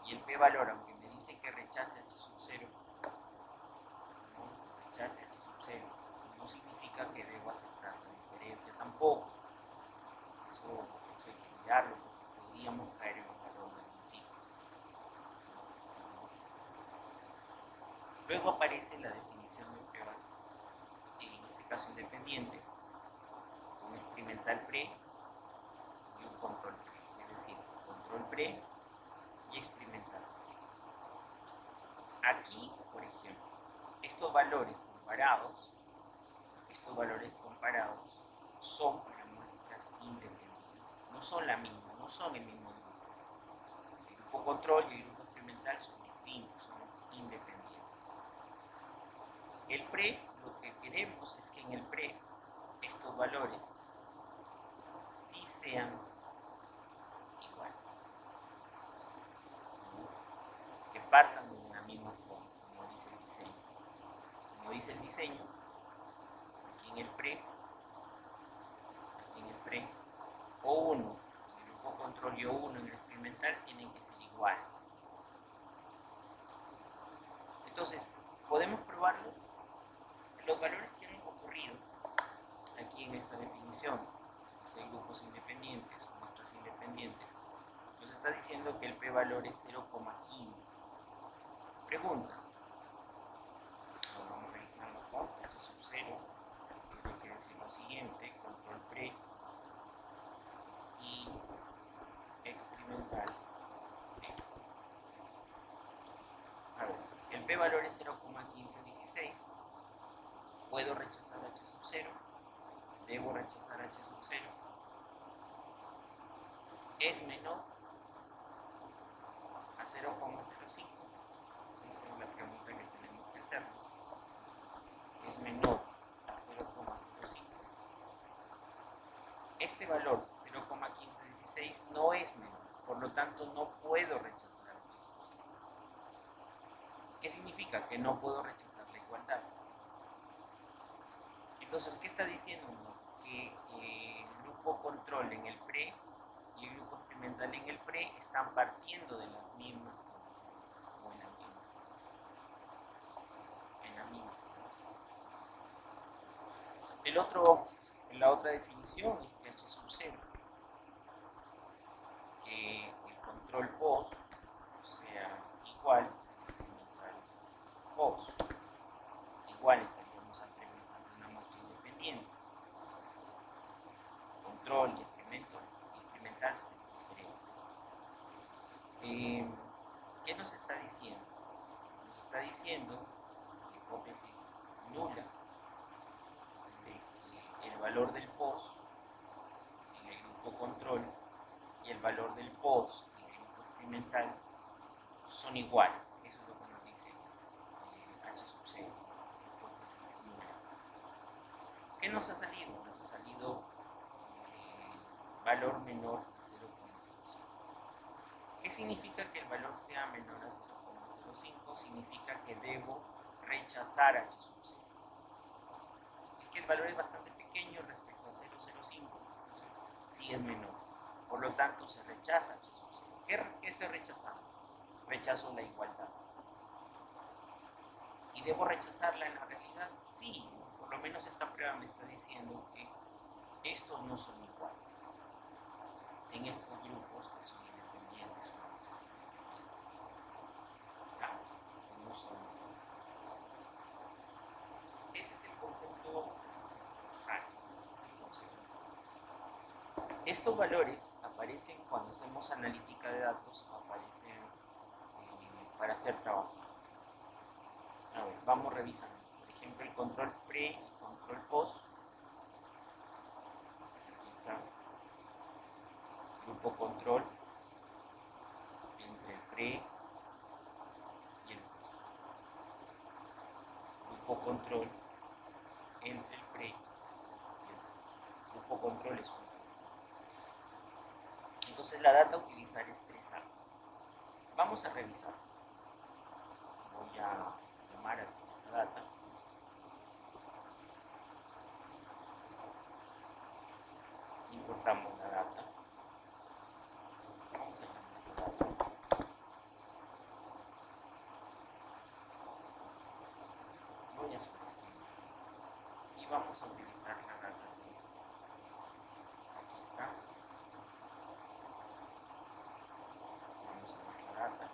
Speaker 1: y el p-valor, aunque me dice que rechace H sub 0, no significa que debo aceptar la diferencia tampoco. Eso hay que mirarlo, porque podríamos caer en un error de algún tipo. Luego aparece la definición de pruebas, en este caso independientes, un experimental pre y un control pre, es decir, control pre y experimental pre. Aquí, por ejemplo, estos valores comparados son para muestras independientes, no son la misma, no son el mismo grupo. El grupo control y el grupo experimental son distintos, son independientes. El pre, lo que queremos es que en el pre estos valores sí sean iguales, que partan de una misma forma, como dice el diseño. Como dice el diseño, aquí en el pre, O1 en el grupo control y O1 en el experimental tienen que ser iguales. Entonces, ¿podemos probarlo? Los valores que han ocurrido aquí en esta definición, si hay grupos independientes o muestras independientes, nos está diciendo que el p-valor es 0,15. Pregunta. Lo vamos revisando acá. H sub 0 tiene que decir lo siguiente: control p-valor es 0,1516, puedo rechazar h sub 0, debo rechazar h sub 0, es menor a 0,05, esa es la pregunta que tenemos que hacer, es menor a 0,05. Este valor 0,1516 no es menor, por lo tanto no puedo rechazar h sub 0. ¿Qué significa? Que no puedo rechazar la igualdad. Entonces, ¿qué está diciendo? Que el grupo control en el pre y el grupo experimental en el pre están partiendo de las mismas condiciones o en las mismas condiciones. La otra definición es que h sub 0, que el control post sea igual al post, igual estaríamos ante una muestra independiente. Control y experimental son diferentes. ¿Qué nos está diciendo? Nos está diciendo, la hipótesis nula, de que el valor del post en el grupo control y el valor del post en el grupo experimental son iguales. Eso es lo que nos dice h sub 0, hipótesis nula. ¿Qué nos ha salido? Nos ha salido valor menor a 0,05. ¿Qué significa que el valor sea menor a 0,05? Significa que debo rechazar h sub 0. Es que el valor es bastante pequeño respecto a 0,05, entonces sí es menor. Por lo tanto, se rechaza h sub 0. ¿Qué estoy rechazando? Rechazo la igualdad. ¿Y debo rechazarla en la realidad? Sí, por lo menos esta prueba me está diciendo que estos no son iguales. En estos grupos que son independientes o muestras independientes. Claro, no son iguales. Ese es el concepto práctico. Estos valores aparecen cuando hacemos analítica de datos, aparecen para hacer trabajo. A ver, vamos revisando. Por ejemplo, el control pre y control post. Aquí está. Grupo control entre el pre y el post. Grupo control entre el pre y el post. Grupo control es un. Entonces la data a utilizar es 3A. Vamos a revisar. Voy a llamar a esa data. Importamos la data. Vamos a llamar la data. Voy a escribir. Y vamos a utilizar la data que está. Aquí está. Vamos a ver la data.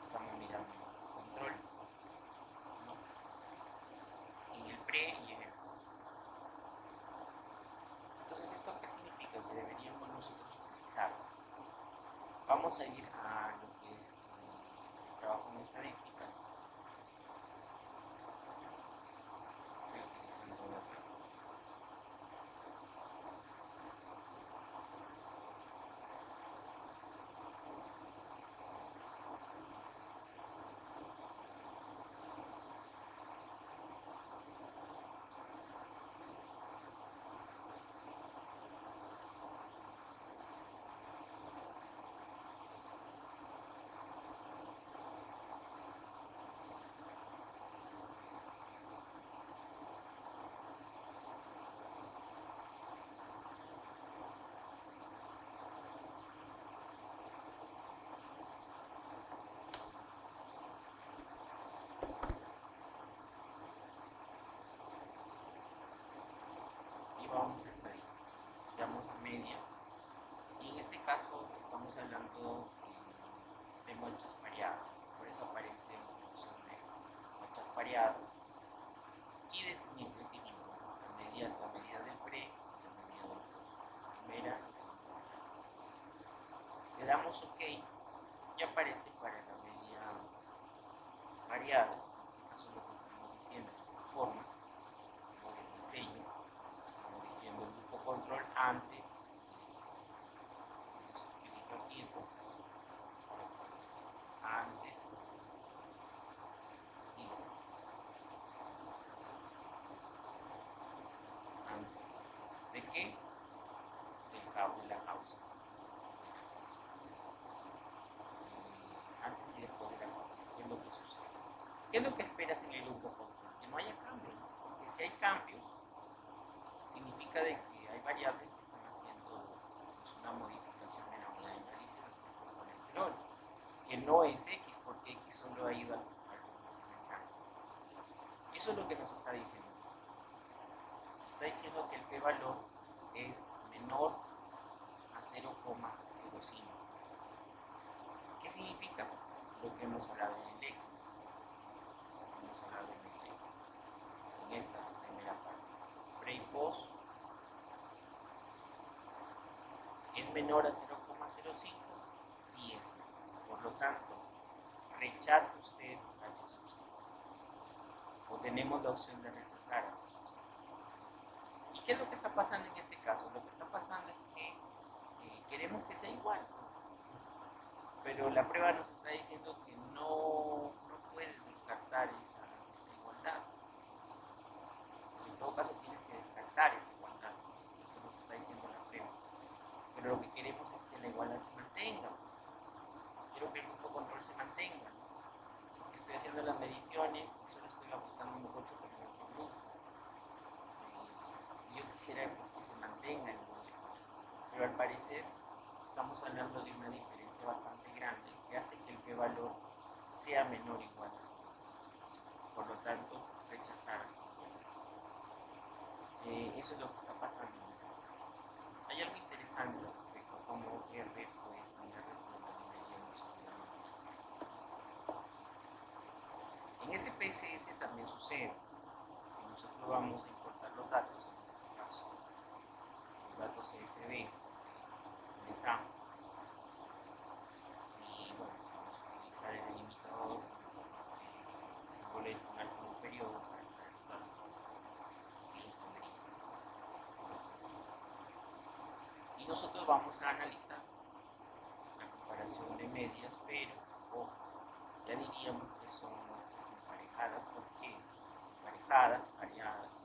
Speaker 1: Estamos mirando el control, ¿no? En el pre y en el post. Entonces, ¿esto qué significa? Que deberíamos nosotros utilizar. Vamos a ir a lo que es el trabajo en estadística. Estoy utilizando otra. Vamos a estadística, vamos a media, y en este caso estamos hablando de muestras pareadas, por eso aparece la opción de muestras pareadas, y definimos la medida del pre y la medida del post, primera y segunda. Le damos OK y aparece para la medida variada. En este caso lo que estamos diciendo es esta forma, ¿no?, del diseño. Estamos diciendo el grupo control antes, vamos a escribirlo aquí entonces, antes y después. Antes de qué? Del cabo de la causa. Antes y después de la causa. ¿Qué es lo que sucede? ¿Qué es lo que esperas en el grupo control? Que no haya cambios, ¿no? Porque si hay cambios, significa de que hay variables que están haciendo pues, una modificación en la unidad de análisis respecto al colesterol, que no es X, porque X solo ha ido al cambio. Y eso es lo que nos está diciendo. Nos está diciendo que el p-valor es menor a 0,05. ¿Qué significa? Lo que hemos hablado en el Excel. En esta primera parte. Pre y post es menor a 0,05, sí es menor. Por lo tanto, rechaza usted H sub 0. O tenemos la opción de rechazar H sub 0. ¿Y qué es lo que está pasando en este caso? Lo que está pasando es que queremos que sea igual, pero la prueba nos está diciendo que no puedes descartar esa igualdad. En todo caso tienes que descartar esa igualdad, lo que nos está diciendo la prueba. Pero lo que queremos es que la igualdad se mantenga. Quiero que el grupo control se mantenga. Porque estoy haciendo las mediciones y solo estoy aplicando un 8 con el otro grupo. Y yo quisiera que se mantenga el nivel de colesterol. Pero al parecer estamos hablando de una diferencia bastante grande que hace que el p-valor sea menor o igual a 0,05. Por lo tanto, rechazar esa igualdad. Eso es lo que está pasando en ese programa. Hay algo interesante respecto a cómo R pues mira respuesta de en ese PSS también sucede. Si nosotros vamos a importar los datos, en este caso, los datos CSV en esa, y bueno, vamos a utilizar el delimitador que simboliza un álgebra periodo para traer los datos y los convertir. Y nosotros vamos a analizar la comparación de medias, pero ojo, ya diríamos que son muestras emparejadas. ¿Por qué? Emparejadas, variadas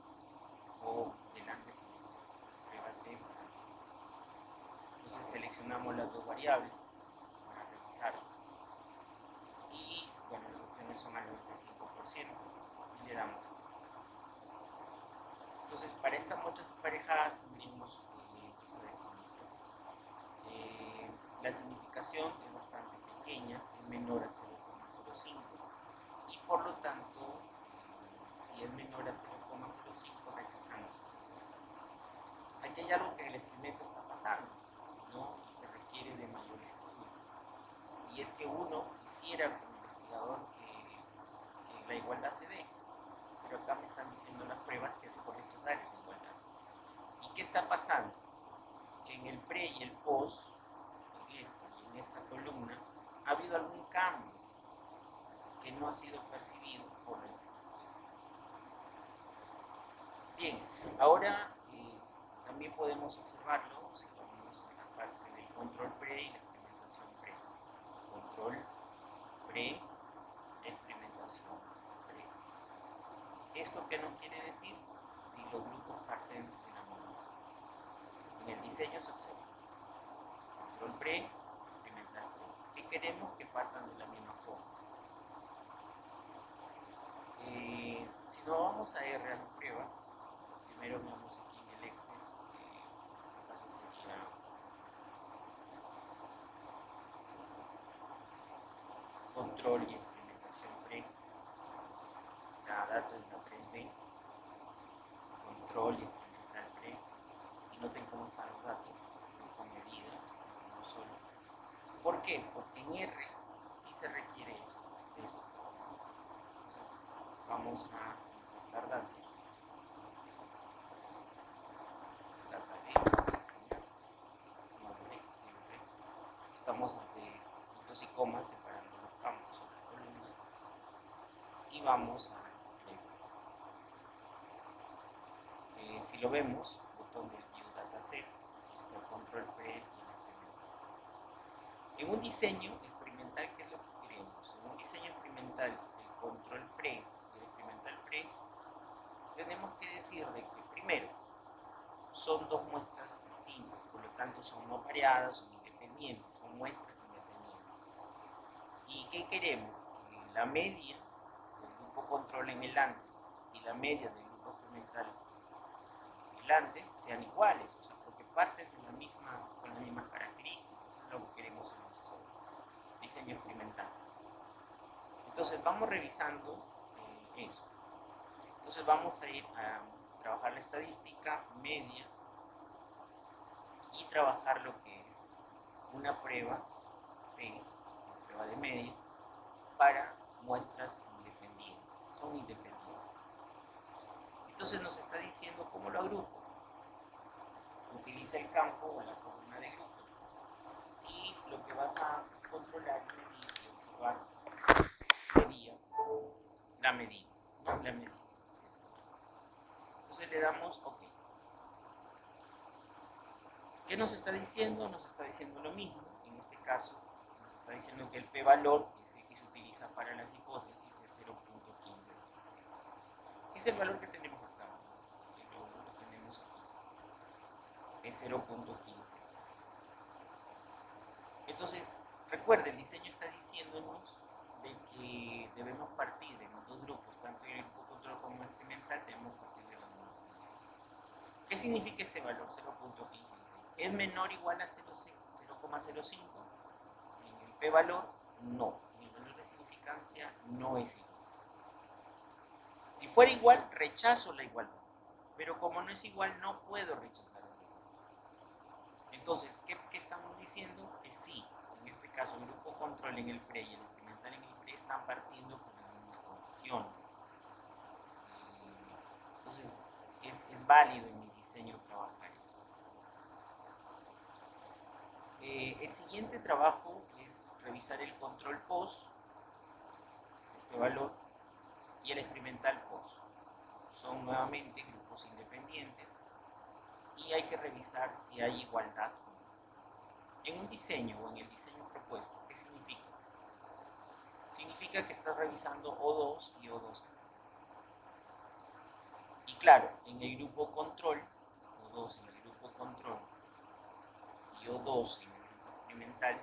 Speaker 1: o delante y delante. Entonces seleccionamos las dos variables para revisar y bueno, las opciones son al 95% y le damos así. Entonces para estas muestras emparejadas tendríamos esa definición. La significación es bastante pequeña, es menor a 0,05 y por lo tanto si es menor a 0,05 rechazamos esa. Aquí hay algo que en el experimento está pasando, ¿no?, y que requiere de mayor estudio, y es que uno quisiera como investigador que la igualdad se dé, pero acá me están diciendo las pruebas que debo rechazar esa igualdad. ¿Y qué está pasando? Que en el pre y el post, en esta columna, ha habido algún cambio que no ha sido percibido por la investigación. Bien, ahora también podemos observarlo si vamos a la parte del control pre y la experimentación pre. Control pre, experimentación pre. ¿Esto qué nos quiere decir? Si los grupos parten de la misma forma. En el diseño se observa control pre, experimental pre. ¿Qué queremos? Que partan de la misma forma. Si no vamos a R a la prueba, primero vamos aquí en el Excel, en este caso sería control y experimentación pre, la data es la 3D, control y experimental pre, y noten cómo están los datos, con medida, no solo. ¿Por qué? Porque en R sí se requiere eso, de esa forma. Entonces, vamos a importar datos. Siempre estamos ante puntos y comas separando los campos o las columnas. y vamos a si lo vemos, botón del View Dataset, está el control pre y el experimental. En un diseño experimental, ¿qué es lo que queremos? En un diseño experimental, el control pre y el experimental pre, tenemos que decir de que primero son dos muestras distintas, por lo tanto son no pareadas, son independientes, son muestras independientes. ¿Y qué queremos? Que la media del grupo control en el antes y la media del grupo experimental en el antes sean iguales, o sea, porque parten de con las mismas características. Eso es lo que queremos en nuestro diseño experimental. Entonces vamos revisando eso. Entonces vamos a ir a trabajar la estadística media y trabajar lo que es una prueba de media para muestras independientes. Son independientes. Entonces nos está diciendo cómo lo agrupo. Utiliza el campo o la columna de grupo y lo que vas a controlar y medir y observar sería la medida, ¿no? La medida. Entonces le damos OK. ¿Qué nos está diciendo? Nos está diciendo lo mismo. En este caso, nos está diciendo que el p-valor, que es el que se utiliza para las hipótesis, es 0.1516. ¿Qué es el valor que tenemos acá? Que lo tenemos aquí. Es 0.1516. Entonces, recuerden, el diseño está diciéndonos de que debemos partir de los dos grupos, tanto en el grupo control como en el experimental, debemos partir de la misma posición. ¿Qué significa este valor 0.1516? ¿Es menor o igual a 0,05? En el p-valor, no. En el valor de significancia no es igual. Si fuera igual, rechazo la igualdad. Pero como no es igual, no puedo rechazar esa igualdad. Entonces, ¿qué estamos diciendo? Que sí, en este caso el grupo control en el pre y el experimental en el pre están partiendo con las mismas condiciones. Entonces, es válido en mi diseño trabajar eso. El siguiente trabajo es revisar el control post, es este valor, y el experimental post. Son nuevamente grupos independientes y hay que revisar si hay igualdad o no. En un diseño o en el diseño propuesto, ¿qué significa? Significa que estás revisando O2 y O2. Y claro, en el grupo control, O2 en el grupo control y O2 en el grupo experimental,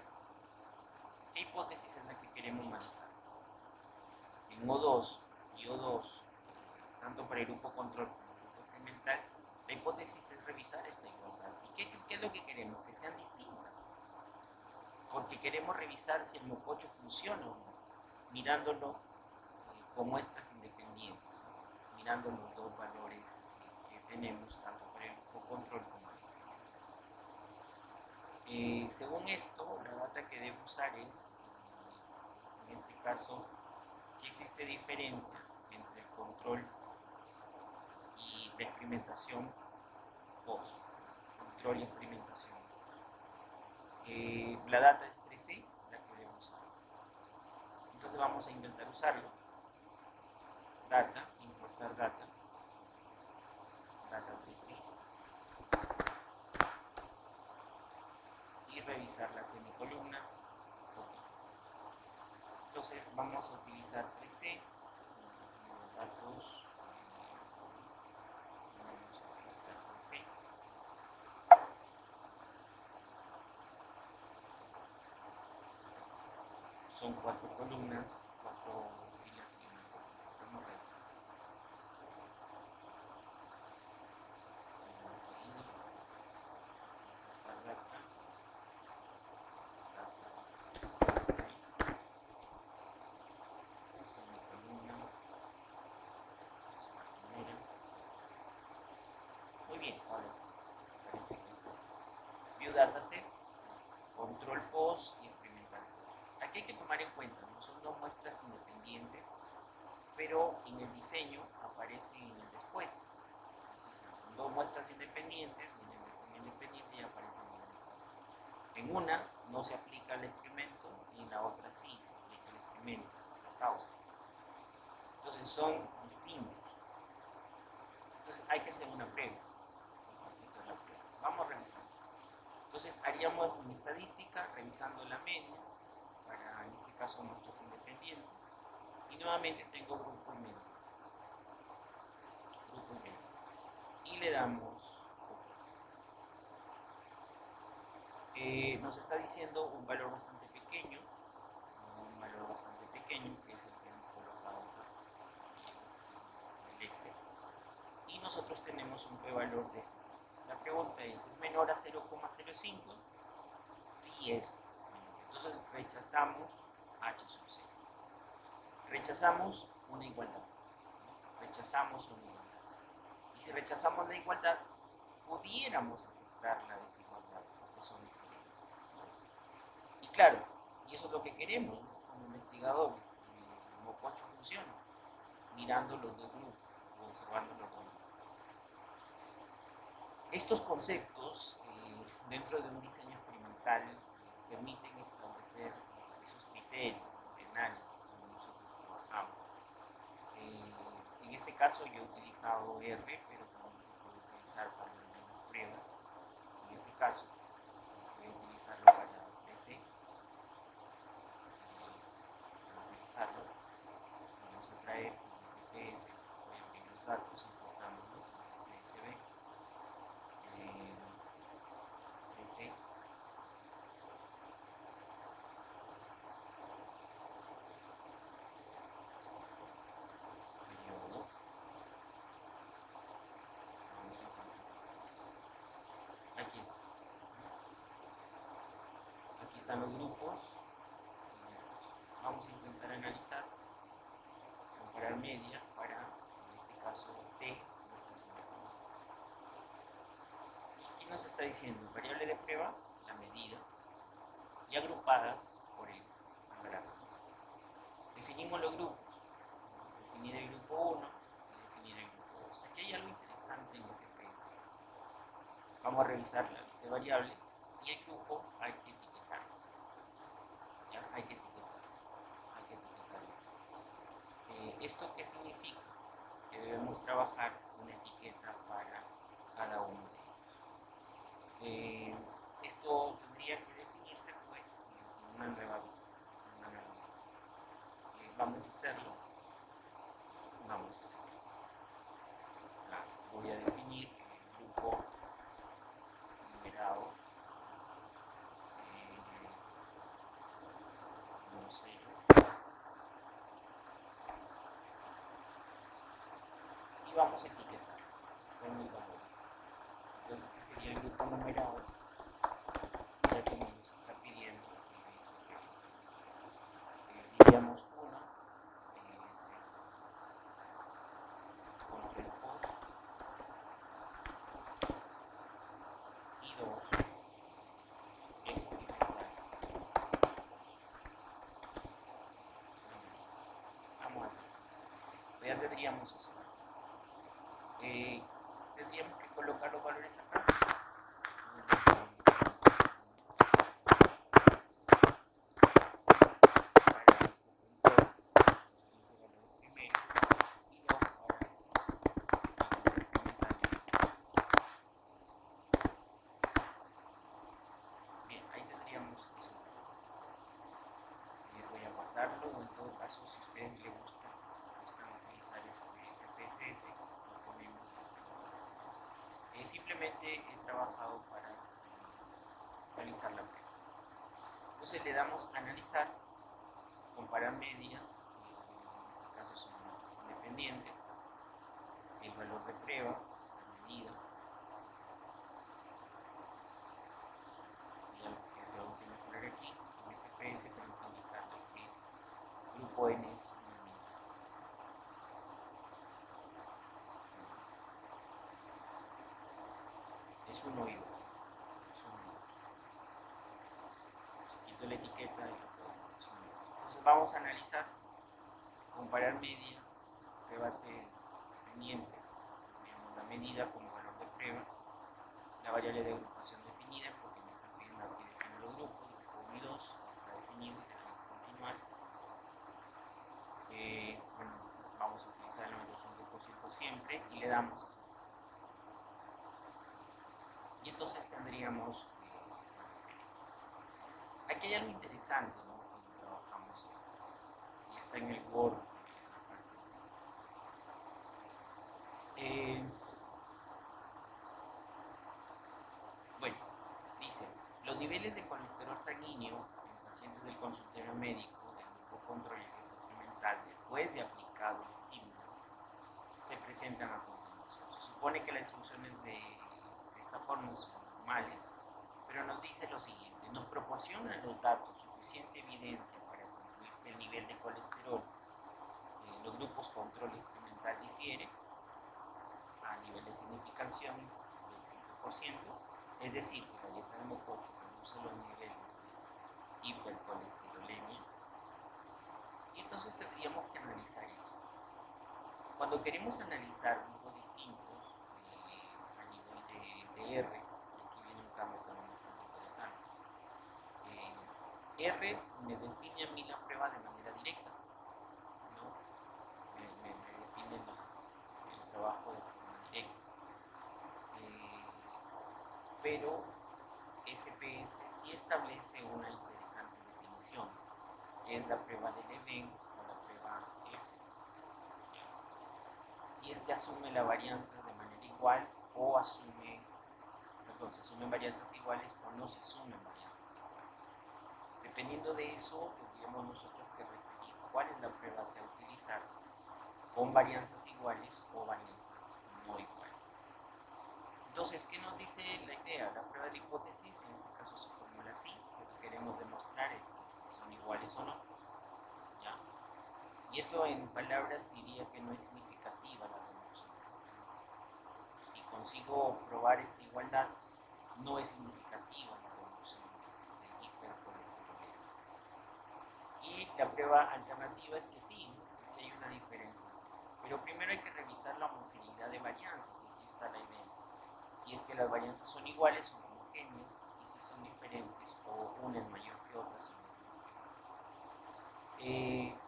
Speaker 1: ¿qué hipótesis es la que queremos manejar? En O2 y O2, tanto para el grupo control como el grupo experimental, la hipótesis es revisar esta igualdad. ¿Y qué es lo que queremos? Que sean distintas. Porque queremos revisar si el mococho funciona o no, mirándolo con muestras independientes, ¿no? Mirando los dos valores que tenemos, tanto para el grupo control como el según esto, la data que debo usar es, en este caso, si existe diferencia entre el control y la experimentación post, control y experimentación post. La data es 3C, la que debo usar. Entonces vamos a intentar usarlo. Data, importar data, data 3C. Y revisar las semicolumnas. Entonces vamos a utilizar 3C, los datos, vamos a utilizar 3C. Son 4 columnas, 4 filas y una columna. Vamos a revisar. Muy bien, ahora sí. Parece que está. View Dataset, control post y experimental post. Aquí hay que tomar en cuenta, ¿no? Son dos muestras independientes, pero en el diseño aparecen en el después. Entonces, son dos muestras independientes, vienen de forma independiente y aparecen en el después. En una no se aplica el experimento y en la otra sí se aplica el experimento, la causa. Entonces son distintos. Entonces hay que hacer una prueba. Hay que hacer la prueba. Vamos a revisar. Entonces haríamos una estadística revisando la media para, en este caso, muestras independientes. Y nuevamente tengo grupo y medio. Grupo y medio. Y le damos OK. Nos está diciendo un valor bastante pequeño. Que es el que hemos colocado en el Excel. Y nosotros tenemos un p-valor de este tipo. La pregunta ¿es menor a 0,05? Sí es menor. Entonces rechazamos H sub 0. Rechazamos una igualdad. Rechazamos una igualdad. Y si rechazamos la igualdad, pudiéramos aceptar la desigualdad, porque son diferentes. Y claro, y eso es lo que queremos, ¿no? Como investigadores, que el mococho funcione, mirando los dos grupos, o observando los dos grupos. Estos conceptos, dentro de un diseño experimental, permiten establecer esos criterios de análisis como nosotros trabajamos. En este caso yo he utilizado R, pero también se puede utilizar para las mismas pruebas. En este caso voy a utilizarlo para PC. Para utilizarlo vamos a traer el SPS, voy a abrir los datos importándolo en CSV, 3C, periodo, vamos a encontrar aquí está. Aquí están los grupos. Vamos a intentar analizar, comparar media para, en este caso, T, nuestras independientes. Aquí nos está diciendo variable de prueba, la medida, y agrupadas por el gráfico. Definimos los grupos. Definir el grupo 1 y definir el grupo 2. Aquí hay algo interesante en SPS. Vamos a revisar la lista de variables y el grupo hay que etiquetarlo. ¿Ya? Hay que etiquetarlo. ¿Esto qué significa? Que debemos trabajar una etiqueta para cada uno de ellos. Esto tendría que definirse pues en una nueva vista. Vamos a hacerlo. Voy a definir el grupo numerado no sé, y vamos a etiquetar con los valores. Entonces este sería el grupo numerado, ya que nos está pidiendo el SPS. Diríamos 1 es contra el post y 2 experimental. Vamos a hacer. Ya tendríamos eso. Tendríamos que colocar los valores acá. En todo caso, si a ustedes les gustan utilizar SPS, lo ponemos de esta manera. Simplemente he trabajado para realizar la prueba. Entonces le damos a analizar, comparar medias, en este caso son medidas independientes, el valor de prueba, la medida, y lo que mejorar aquí, en SPS tengo que indicarle que el grupo N es una medida. Es 1 y 2. Quito la etiqueta y lo ponemos. Entonces vamos a analizar, comparar medias, prueba dependiente, tenemos la medida como valor de prueba, la variable de agrupación definida, porque me está pidiendo aquí defino los grupos, grupo 1 y 2, está definido, tenemos que continuar. Bueno, vamos a sea el 95% siempre, y le damos así. Y entonces tendríamos esta referencia. Aquí hay algo interesante, ¿no? Cuando trabajamos esto, y está en el Word, en la parte bueno, dice, los niveles de colesterol sanguíneo en pacientes del consultorio médico del grupo control y experimental después de aplicado el estímulo se presentan a continuación. Se supone que las instrucciones de esta forma son normales, pero nos dice lo siguiente, nos proporcionan los datos suficiente evidencia para concluir que el nivel de colesterol en los grupos control experimental difiere a nivel de significación del 5%, es decir, que la dieta de mococho reduce los niveles de hipercolesterolemia, y entonces tendríamos que analizar eso. Cuando queremos analizar grupos distintos a nivel de R, aquí viene un cambio también bastante interesante, R me define a mí la prueba de manera directa, ¿no? me define el trabajo de forma directa. Pero SPS sí establece una interesante definición, que es la prueba de Leven o la prueba F. Si es que asume las varianzas de manera igual o asume, perdón, se asumen varianzas iguales o no se asumen varianzas iguales. Dependiendo de eso, tendríamos nosotros que referir cuál es la prueba que utilizar con varianzas iguales o varianzas no iguales. Entonces, ¿qué nos dice la idea? La prueba de hipótesis, en este caso se formula así, lo que queremos demostrar es que si son iguales o no, ¿ya? Y esto en palabras diría que no es significativa la reducción. Si consigo probar esta igualdad, no es significativa la reducción del hipercolesterolemia. Y la prueba alternativa es que sí hay una diferencia. Pero primero hay que revisar la homogeneidad de varianzas, y aquí está la idea. Si es que las varianzas son iguales, son homogéneas, y si son diferentes o una es mayor que otra, son homogéneas.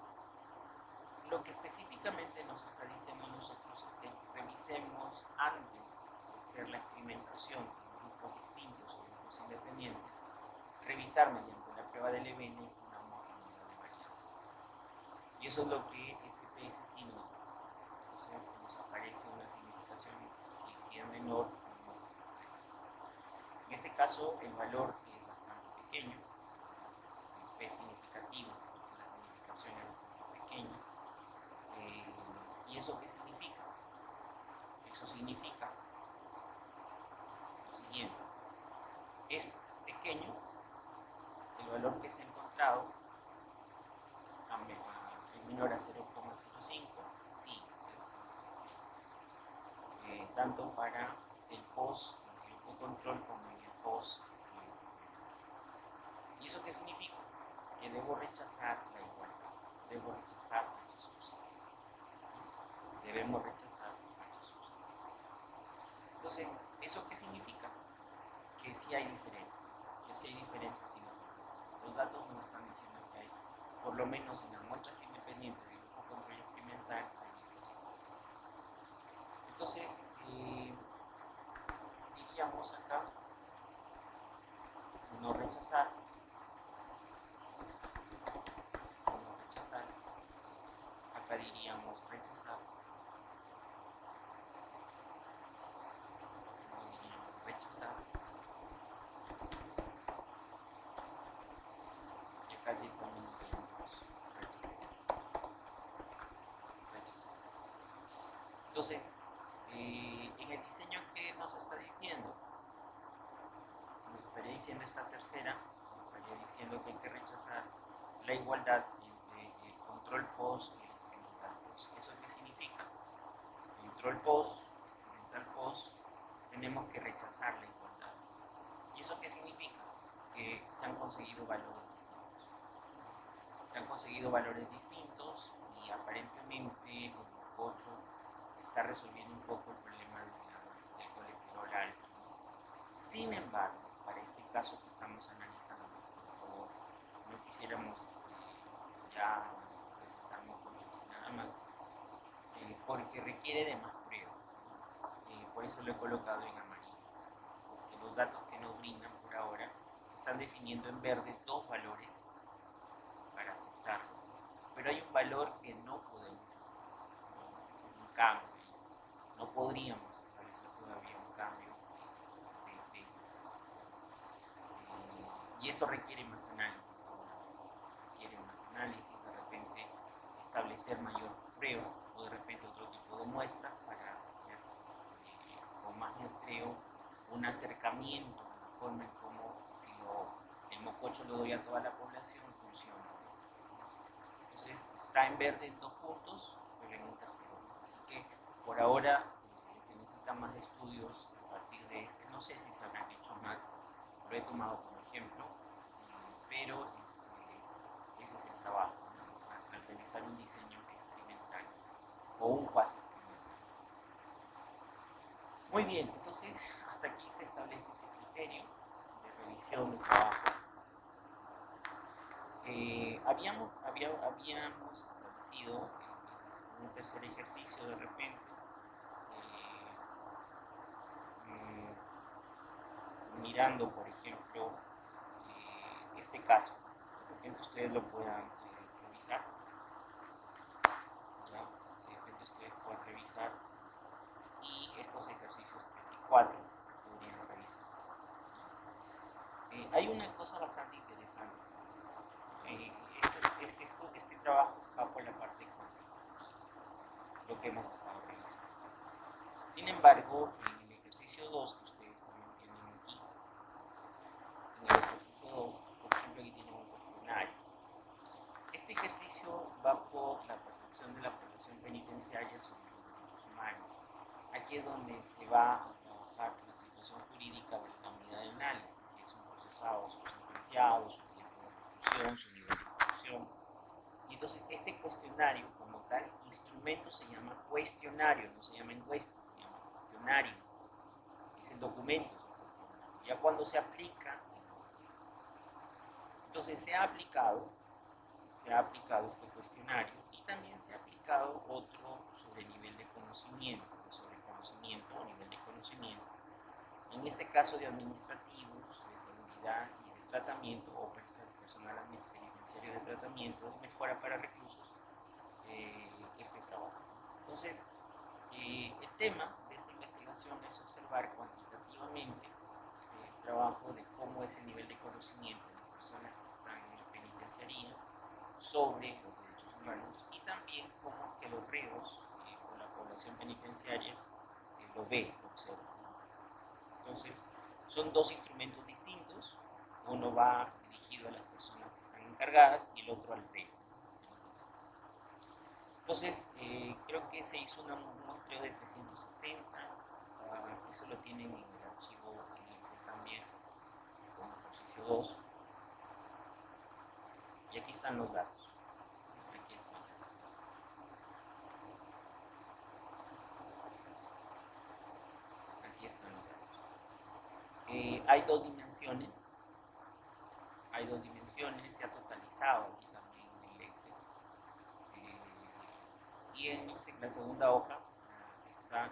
Speaker 1: Lo que específicamente nos está diciendo nosotros es que revisemos antes de hacer la experimentación en grupos distintos o grupos independientes, revisar mediante la prueba del EBN una homogeneidad de varianza. Y eso es lo que SPS sí nota. Entonces nos aparece una significación si es menor. En este caso el valor es bastante pequeño, el P significativo, entonces la significación es bastante pequeña. ¿Y eso qué significa? Eso significa lo siguiente, es pequeño el valor que se ha encontrado, es menor a 0,05, sí, es bastante pequeño, tanto para el post, el grupo control como el post. ¿Y eso qué significa? Que debo rechazar la igualdad, debo rechazar H sub 0. Debemos rechazar H sub 0. Entonces, ¿eso qué significa? Que sí hay diferencia, que sí hay diferencia significativa. Los datos nos están diciendo que hay, por lo menos en las muestras independientes del grupo control experimental, hay diferencia. Entonces, diríamos acá, no rechazar, acá diríamos rechazar, y acá directamente diríamos rechazar. Entonces, en el diseño que nos está diciendo, nos estaría diciendo esta tercera, nos estaría diciendo que hay que rechazar la igualdad entre el control post y el experimental post. ¿Eso qué significa? Control post, experimental post, tenemos que rechazar la igualdad. ¿Y eso qué significa? Que se han conseguido valores distintos. Se han conseguido valores distintos y aparentemente el mococho está resolviendo un poco el problema del colesterol alto. Sin embargo, para este caso que estamos analizando, por favor, no quisiéramos ya presentar mococho así nada más. porque requiere de más pruebas. Por eso lo he colocado en amarillo, porque los datos que nos brindan por ahora están definiendo en verde dos valores para aceptarlo, pero hay un valor que no podemos establecer, un cambio. No podríamos establecer todavía un cambio de este tipo. Y esto requiere más análisis ahora, requiere más análisis, de repente establecer mayor prueba o de repente otro tipo de muestras para hacer con más muestreo un acercamiento a la forma en cómo si el mococho lo doy a toda la población funciona. Entonces está en verde en 2 puntos, pero en un tercero. Así que por ahora se necesitan más estudios a partir de este. No sé si se habrán hecho más, lo he tomado como ejemplo, pero ese es el trabajo, ¿no? Al realizar un diseño experimental o un cuasi experimental. Muy bien, entonces hasta aquí se establece ese criterio de revisión de trabajo. Habíamos establecido un tercer ejercicio de repente, mirando por ejemplo este caso, de repente ustedes lo puedan revisar, ¿ya? De repente ustedes pueden revisar y estos ejercicios 3 y 4 podrían revisar. Hay una cosa bastante interesante. Este trabajo va por la parte cuantitativa, lo que hemos estado revisando. Sin embargo, en el ejercicio 2 que ustedes también tienen aquí, en el ejercicio 2, por ejemplo, aquí tienen un cuestionario. Este ejercicio va por la percepción de la población penitenciaria sobre los derechos humanos. Aquí es donde se va a trabajar la situación jurídica de la unidad de análisis, si es un procesado, su sentenciado, su tiempo de reclusión, su nivel de reclusión. Y entonces este cuestionario como tal, instrumento se llama cuestionario, no se llama encuesta, se llama cuestionario. Es el documento. Ya cuando se aplica, entonces se ha aplicado este cuestionario y también se ha aplicado otro sobre nivel de conocimiento, sobre conocimiento o nivel de conocimiento, en este caso de administrativos, de seguridad y de tratamiento o personal penitenciario de tratamiento, mejora para reclusos, este trabajo. Entonces, el tema de esta investigación es observar cuantitativamente el trabajo de cómo es el nivel de conocimiento de las personas que están en la penitenciaría sobre los derechos humanos y también cómo es que los reos o la población penitenciaria lo ve, lo observa. Entonces, son dos instrumentos distintos, uno va dirigido a las personas que están encargadas y el otro al reo. Entonces, creo que se hizo un muestreo de 360, eso lo tienen en el archivo en Excel también, como ejercicio 2, y aquí están los datos. Aquí están. Aquí están los datos. Hay dos dimensiones, se ha totalizado aquí también en el Excel. Y en la segunda hoja está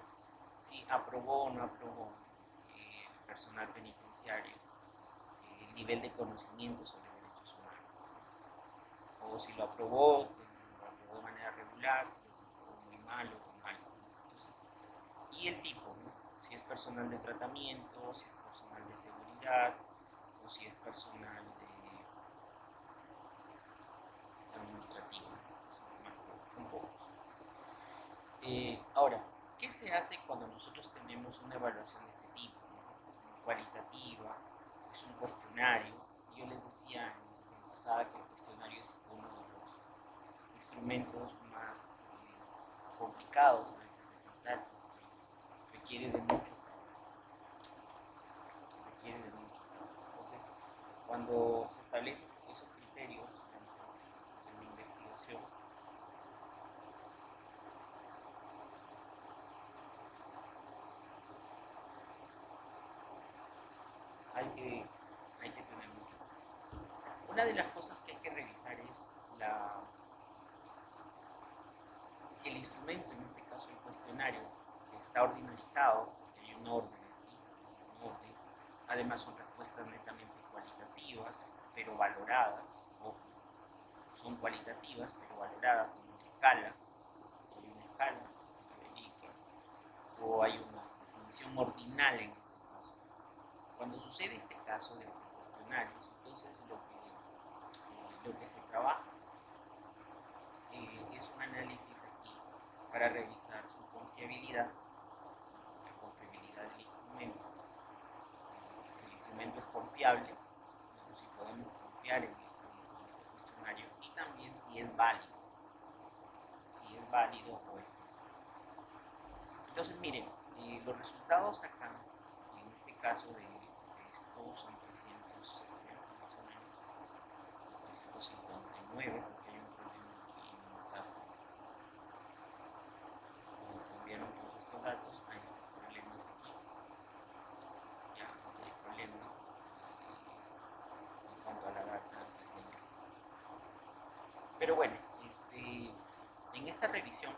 Speaker 1: si aprobó o no aprobó el personal penitenciario el nivel de conocimiento sobre derechos humanos. O si lo aprobó de manera regular, si lo aprobó muy mal o mal. Entonces, y el tipo, ¿no? Si es personal de tratamiento, si es personal de seguridad, o si es personal de administrativo. Un poco. Ahora, ¿qué se hace cuando nosotros tenemos una evaluación de este tipo, ¿no? Cualitativa, es un cuestionario? Yo les decía en la sesión pasada que el cuestionario es uno de los instrumentos más complicados a veces de tratar, porque requiere de mucho trabajo. Entonces, cuando se establecen esos criterios de la investigación, hay que tener mucho. Una de las cosas que hay que revisar es Si el instrumento, en este caso el cuestionario, que está ordinarizado, porque hay un orden aquí, un orden, además son respuestas netamente cualitativas, pero valoradas, ojo, son cualitativas, pero valoradas en una escala, hay una escala numérica, o hay una definición ordinal en este caso. Cuando sucede este caso de cuestionarios, entonces lo que se trabaja es un análisis aquí para revisar su confiabilidad, la confiabilidad del instrumento. Si el instrumento es confiable, o si podemos confiar en ese cuestionario, y también si es válido o es falso. Entonces miren, los resultados acá, en este caso de estos son 360 más o menos, 359, porque hay un problema aquí en el dato. Se enviaron todos estos datos, hay problemas aquí, ya no hay problemas en cuanto a la data que se ingresa. Pero bueno, en esta revisión,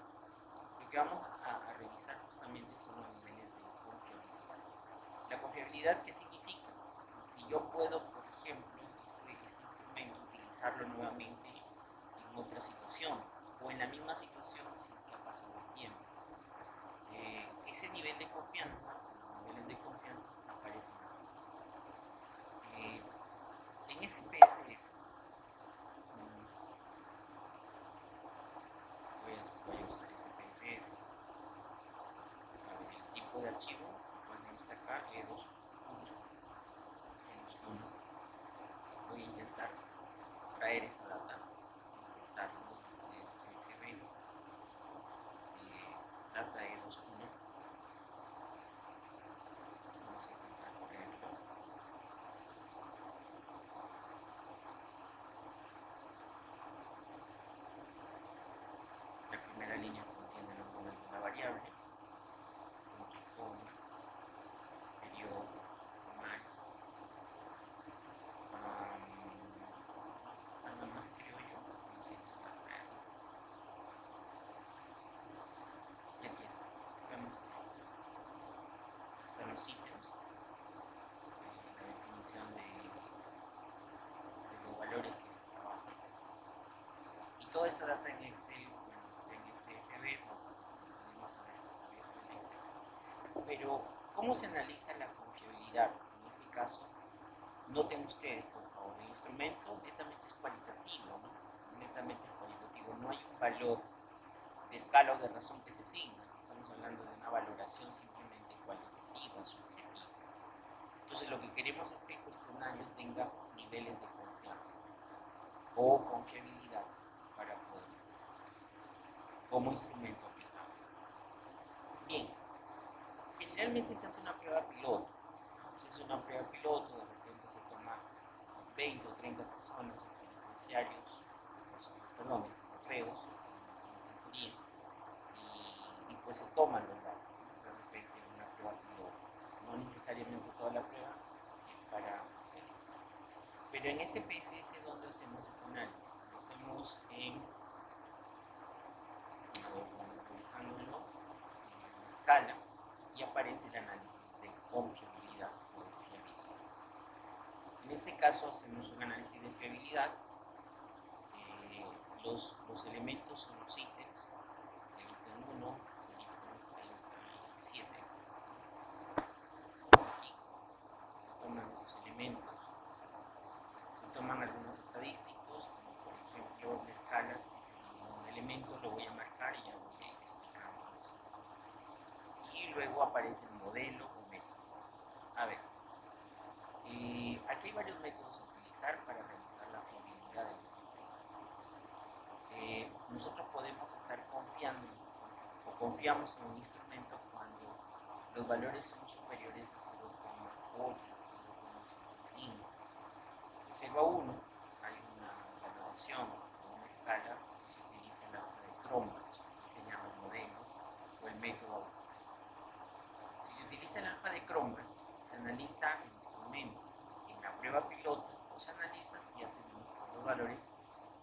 Speaker 1: lo que vamos a revisar justamente son los niveles de confiabilidad. La confiabilidad, ¿qué significa? Si yo puedo, por ejemplo, este instrumento, utilizarlo nuevamente en otra situación, o en la misma situación si es que ha pasado el tiempo. Ese nivel de confianza, los niveles de confianza aparecen aquí. En SPSS, voy a usar SPSS. El tipo de archivo, pueden está acá, E21. Voy a intentar traer esa data, importarlo del CSV, data E21. Vamos a intentar traerlo. La primera línea contiene los nombres de la variable, periodo, decimal, nada más creo yo. Vamos a intentar traerlo. Y aquí está, están los ítems, la definición de los valores que se trabajan. Y toda esa data en Excel, bueno, en CSV, podemos saber en Excel. Pero, ¿cómo se analiza la confiabilidad? En este caso, noten ustedes, por favor, el instrumento netamente es cualitativo, ¿no? Netamente es cualitativo, no hay un valor de escala o de razón que se asigna. Estamos hablando de una valoración simplemente cualitativa, subjetiva. Entonces, lo que queremos es que el cuestionario tenga niveles de confianza o confiabilidad para poder establecerse como instrumento aplicable. Bien, generalmente se hace una prueba piloto. Se hace una prueba piloto, de repente se toma 20 o 30 personas, penitenciarios, perdón, reos, penitenciaría, y pues se toman los datos, de repente una prueba piloto. No necesariamente toda la prueba es para hacerlo. Pero en SPSS, ¿dónde hacemos ese análisis? Lo hacemos revisándolo en escala, y aparece el análisis de confiabilidad o de fiabilidad. En este caso hacemos un análisis de fiabilidad. Los elementos son los ítems, el ítem 1, el ítem 37. Aquí se toman esos elementos, se toman algunos estadísticos, como por ejemplo la escala. Si se elimina un elemento, lo voy a marcar y ya voy a ir explicando eso. Y luego aparece el modelo o método. A ver, aquí hay varios métodos a utilizar para revisar la fiabilidad del desempeño. Nosotros podemos estar confiando o confiamos en un instrumento cuando los valores son superiores a 0,8, 0,85. De 0 a 1 hay una valoración o una escala, si se utiliza el alfa de Kronberg, así se llama el modelo o el método automático. Si se utiliza el alfa de Kronberg, se analiza el instrumento en la prueba piloto, o se analiza si ya tenemos todos los valores,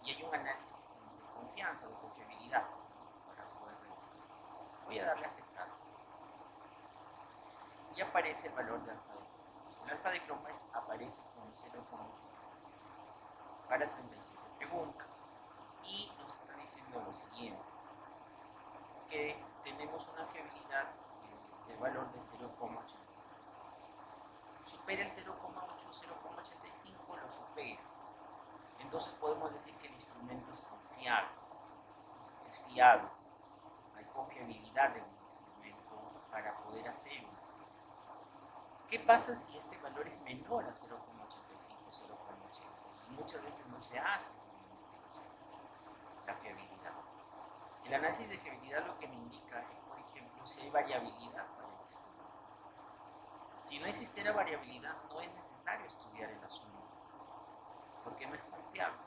Speaker 1: y hay un análisis de confianza, de confiabilidad, para poder Voy a darle a aceptar. Y aparece el valor de alfa de Cronbach. El alfa de Cronbach aparece con 0,837 para 37 preguntas y nos está diciendo lo siguiente, que tenemos una fiabilidad de valor de 0,86. Supera el 0,8, 0,85, lo supera. Entonces podemos decir que el instrumento es confiable, es fiable, hay confiabilidad en el instrumento para poder hacerlo. ¿Qué pasa si este valor es menor a 0,85, 0,80? Y muchas veces no se hace en la investigación, la fiabilidad. El análisis de fiabilidad lo que me indica es, por ejemplo, si hay variabilidad para el estudio. Si no existiera variabilidad, no es necesario estudiar el asunto, porque no es confiable.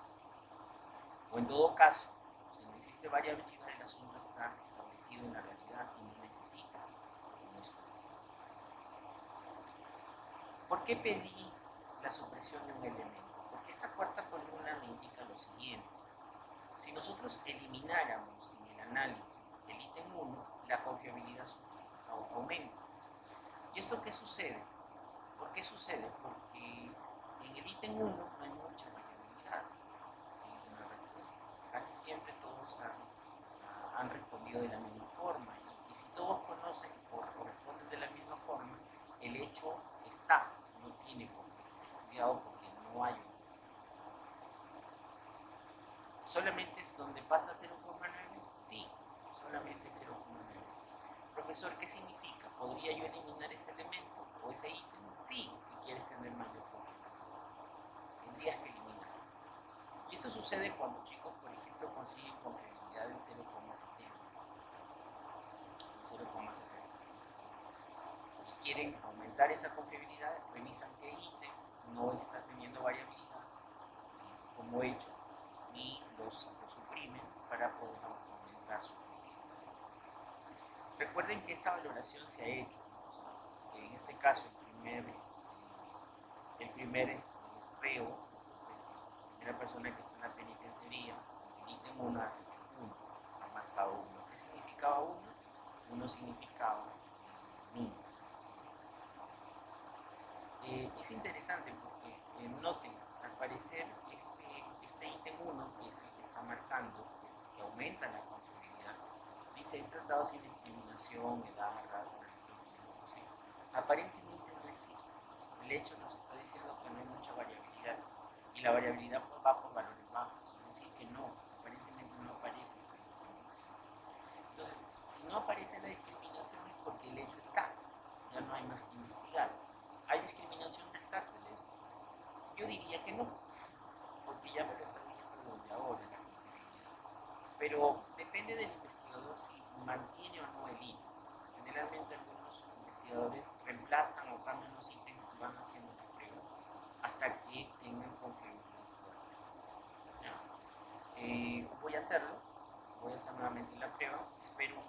Speaker 1: O en todo caso, si no existe variabilidad, el asunto está establecido en la realidad y no necesita un estudio. ¿Por qué pedí la supresión de un elemento? Porque esta cuarta columna me indica lo siguiente. Si nosotros elimináramos en el análisis el ítem 1, la confiabilidad aumenta. ¿Y esto qué sucede? ¿Por qué sucede? Porque en el ítem 1 no hay mucha variabilidad en la respuesta. Casi siempre todos han respondido de la misma forma. Y si todos conocen o responden de la misma forma, el hecho está, no tiene por qué ser estudiado porque no hay. ¿Solamente es donde pasa a 0,9? Sí, solamente 0,9. Profesor, ¿qué significa? ¿Podría yo eliminar ese elemento o ese ítem? Sí, si quieres tener mayor confiabilidad. Tendrías que eliminarlo. Y esto sucede cuando chicos, por ejemplo, consiguen confiabilidad del 0,70, 0,75. Y quieren aumentar esa confiabilidad, revisan qué ítem no está teniendo variabilidad, como he hecho, y los suprimen para poder aumentar su confiabilidad. Recuerden que esta valoración se ha hecho, ¿no? O sea, en este caso el primer reo, la primera persona que está en la penitenciaría, el ítem 1 ha hecho 1, ha marcado 1. ¿Qué significaba 1? 1 significaba niño. Es interesante porque noten, al parecer este ítem 1, que es el que está marcando, que aumenta la confiabilidad, dice es tratado sin discriminación, edad, raza, religión, filosofía. Aparentemente no existe. El hecho nos está diciendo que no hay mucha variabilidad y la variabilidad va por valores bajos, es decir, que no, aparentemente no aparece esta discriminación. Entonces, si no aparece la discriminación es porque el hecho está, ya no hay más que investigar. ¿Hay discriminación en las cárceles? Yo diría que no, porque ya me lo están diciendo desde ahora la confiabilidad. Pero depende del investigador si mantiene o no el ítem. Generalmente algunos investigadores reemplazan o cambian los ítems y van haciendo las pruebas hasta que tengan confiabilidad fuerte. Voy a hacerlo, voy a hacer nuevamente la prueba, espero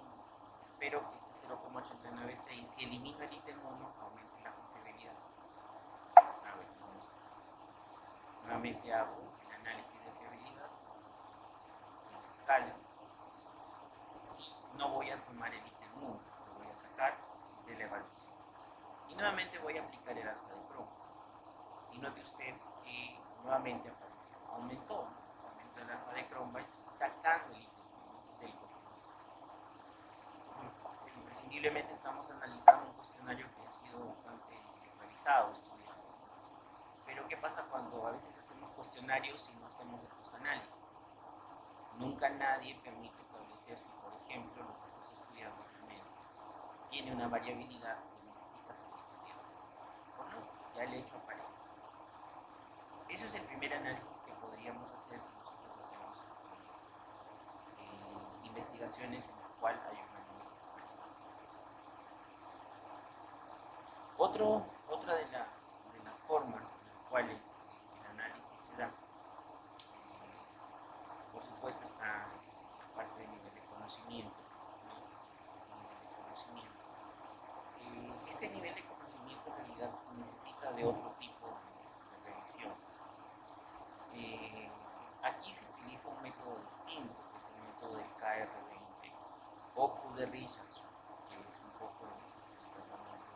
Speaker 1: que este 0,896, si elimino el ítem 1, aumente la confiabilidad. A ver, nuevamente hago el análisis de fiabilidad en la escala y no voy a tomar el ítem 1, lo voy a sacar de la evaluación. Y nuevamente voy a aplicar el alfa de Cronbach. Y note usted que nuevamente apareció, aumentó el alfa de Cronbach sacando el ítem 1 del cuestionario. Imprescindiblemente estamos analizando un cuestionario que ha sido bastante revisado, estudiado. Pero ¿qué pasa cuando a veces hacemos cuestionarios y no hacemos estos análisis? Nunca nadie permite establecer si, por ejemplo, lo que estás estudiando realmente tiene una variabilidad que necesita ser estudiada. O no, ya el hecho aparece. Ese es el primer análisis que podríamos hacer si nosotros hacemos investigaciones en las cuales hay un análisis cualitativo. Otra de las formas en las cuales el análisis se da, por supuesto, está la parte del nivel de conocimiento. Este nivel de conocimiento en realidad necesita de otro tipo de revisión. Aquí se utiliza un método distinto, que es el método del KR20, o Q de Richardson, que es un poco el tratamiento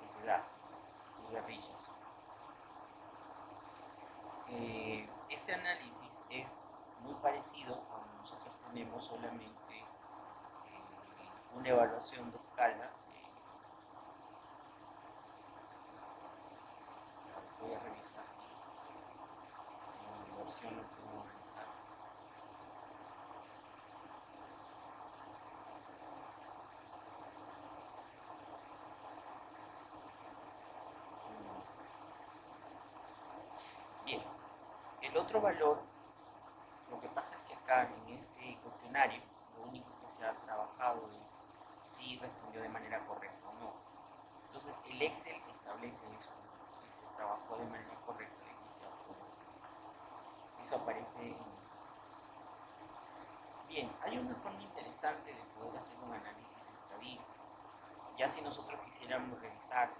Speaker 1: que se da, Q de Richardson. Este análisis es muy parecido cuando nosotros tenemos solamente una evaluación de escala. Voy a revisar si en mi versión lo puedo manejar. Bien, el otro valor, lo que pasa es que acá en este cuestionario lo único que se ha trabajado es si respondió de manera correcta o no. Entonces el Excel establece eso, que se trabajó de manera correcta y se aprobó. Eso aparece en este. Bien, hay una forma interesante de poder hacer un análisis estadístico. Ya si nosotros quisiéramos revisar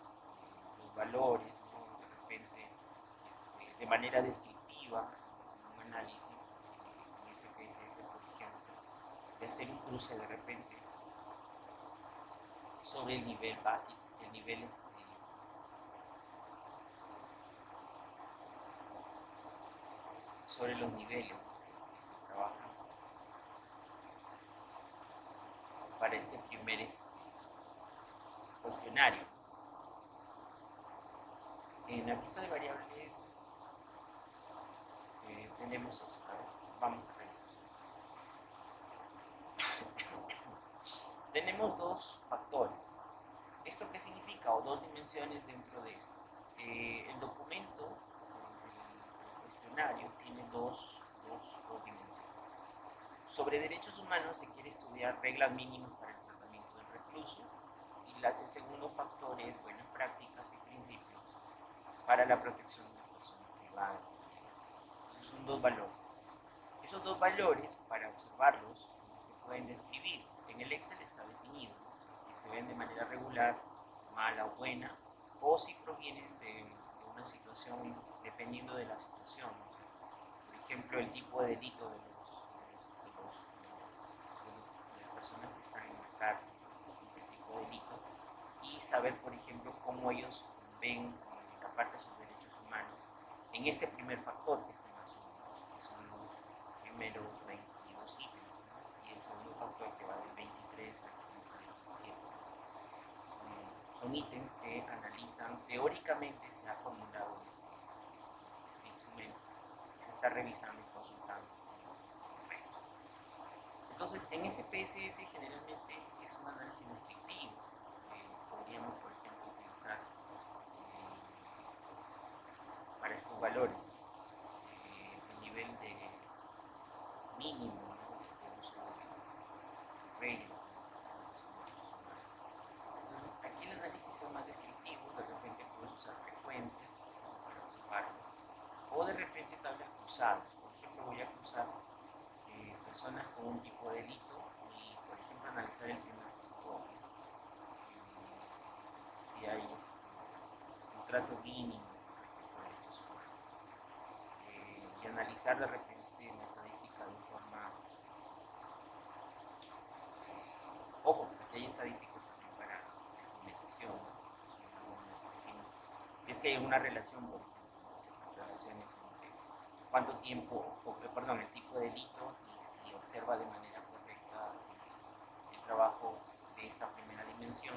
Speaker 1: los valores, ¿no? De repente, de manera descriptiva, un análisis en SPSS, por ejemplo, de hacer un cruce de repente sobre el nivel básico, el nivel sobre los niveles que se trabajan para este primer cuestionario. En la lista de variables tenemos eso. Vamos a revisar. Tenemos dos factores. ¿Esto qué significa? O dos dimensiones dentro de esto. El documento, el cuestionario, tiene dos dimensiones. Sobre derechos humanos se quiere estudiar reglas mínimas para el tratamiento del recluso, y el segundo factor es buenas prácticas y principios para la protección de la persona privada. Esos son dos valores. Esos dos valores, para observarlos, se pueden describir. En el Excel está definido, ¿no? Si se ven de manera regular, mala o buena, o si provienen de una situación, dependiendo de la situación, ¿no? O sea, por ejemplo, el tipo de delito de las personas que están en la cárcel, el tipo de delito, y saber, por ejemplo, cómo ellos ven la parte de sus derechos humanos en este primer factor que está en azul, ¿no? Que son los primeros 22 ítems, ¿no? Y el segundo factor que va del 23 al 37. Son ítems que analizan, teóricamente se ha formulado este instrumento, y se está revisando y consultando los documentos. Entonces, en SPSS generalmente es un análisis descriptivo. Podríamos, por ejemplo, utilizar para estos valores el nivel de mínimo, ¿no? De uso de reglas de los derechos humanos. Entonces, aquí el análisis es más descriptivo. De repente puedes usar frecuencia, ¿no? Para observarlo, o de repente tablas cruzadas. Por ejemplo, voy a cruzar personas con un tipo de delito y, por ejemplo, analizar el primer factor, si hay un trato mínimo respecto a derechos humanos, y analizar de repente la estadística de forma, ojo, porque hay estadísticos también para documentación, si es que hay una relación, por ejemplo, ¿no? Relaciones entre cuánto tiempo, perdón, el tipo de delito, y si observa de manera correcta el trabajo de esta primera dimensión,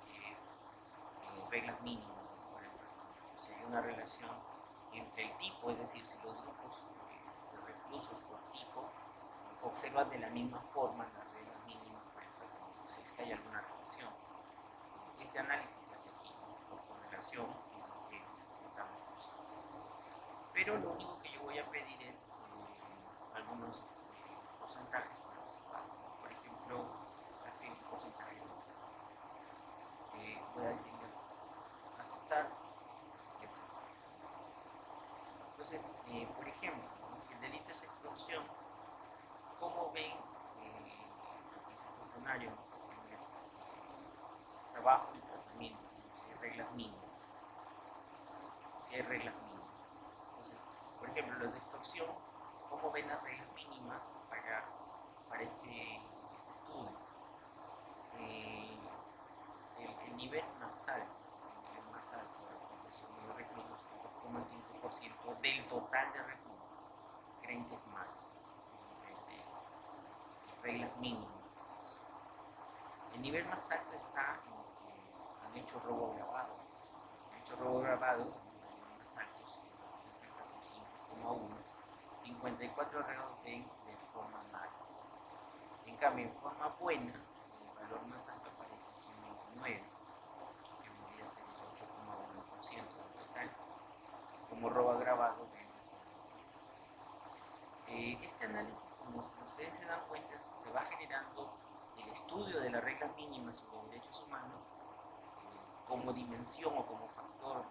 Speaker 1: que es reglas mínimas, ¿no? Para el tratamiento. Si hay una relación entre el tipo, es decir, si los grupos de reclusos por tipo observan de la misma forma las reglas mínimas para el tratamiento, si es que hay alguna relación. Este análisis se hace aquí, ¿no? Por correlación en lo que es tabla cruzada. Pero lo único que yo voy a pedir es algunos porcentajes para observar. Por ejemplo, el porcentaje de voy a decirle aceptar y observar. Entonces, por ejemplo, si el delito es extorsión, ¿cómo ven ese cuestionario, en este primer trabajo y tratamiento? Si hay reglas mínimas. Si hay reglas mínimas. Entonces, por ejemplo, los de extorsión, ¿cómo ven las reglas mínimas para este estudio? más alto, de la población de los reclusos, el 2,5% del total de reclusos, creen que es malo, el nivel de reglas mínimas. El nivel más alto está en los que han hecho robo agravado. Han hecho robo agravado, el nivel más alto se enfrenta a 15,1. 54 reos ven de forma mala. En cambio, en forma buena, el valor más alto aparece aquí en 29, que vendría a ser el 8,1% del total, que como robo agravado ven de forma buena. Este análisis, como ustedes se dan cuenta, se va generando el estudio de las reglas mínimas sobre derechos humanos como dimensión o como factor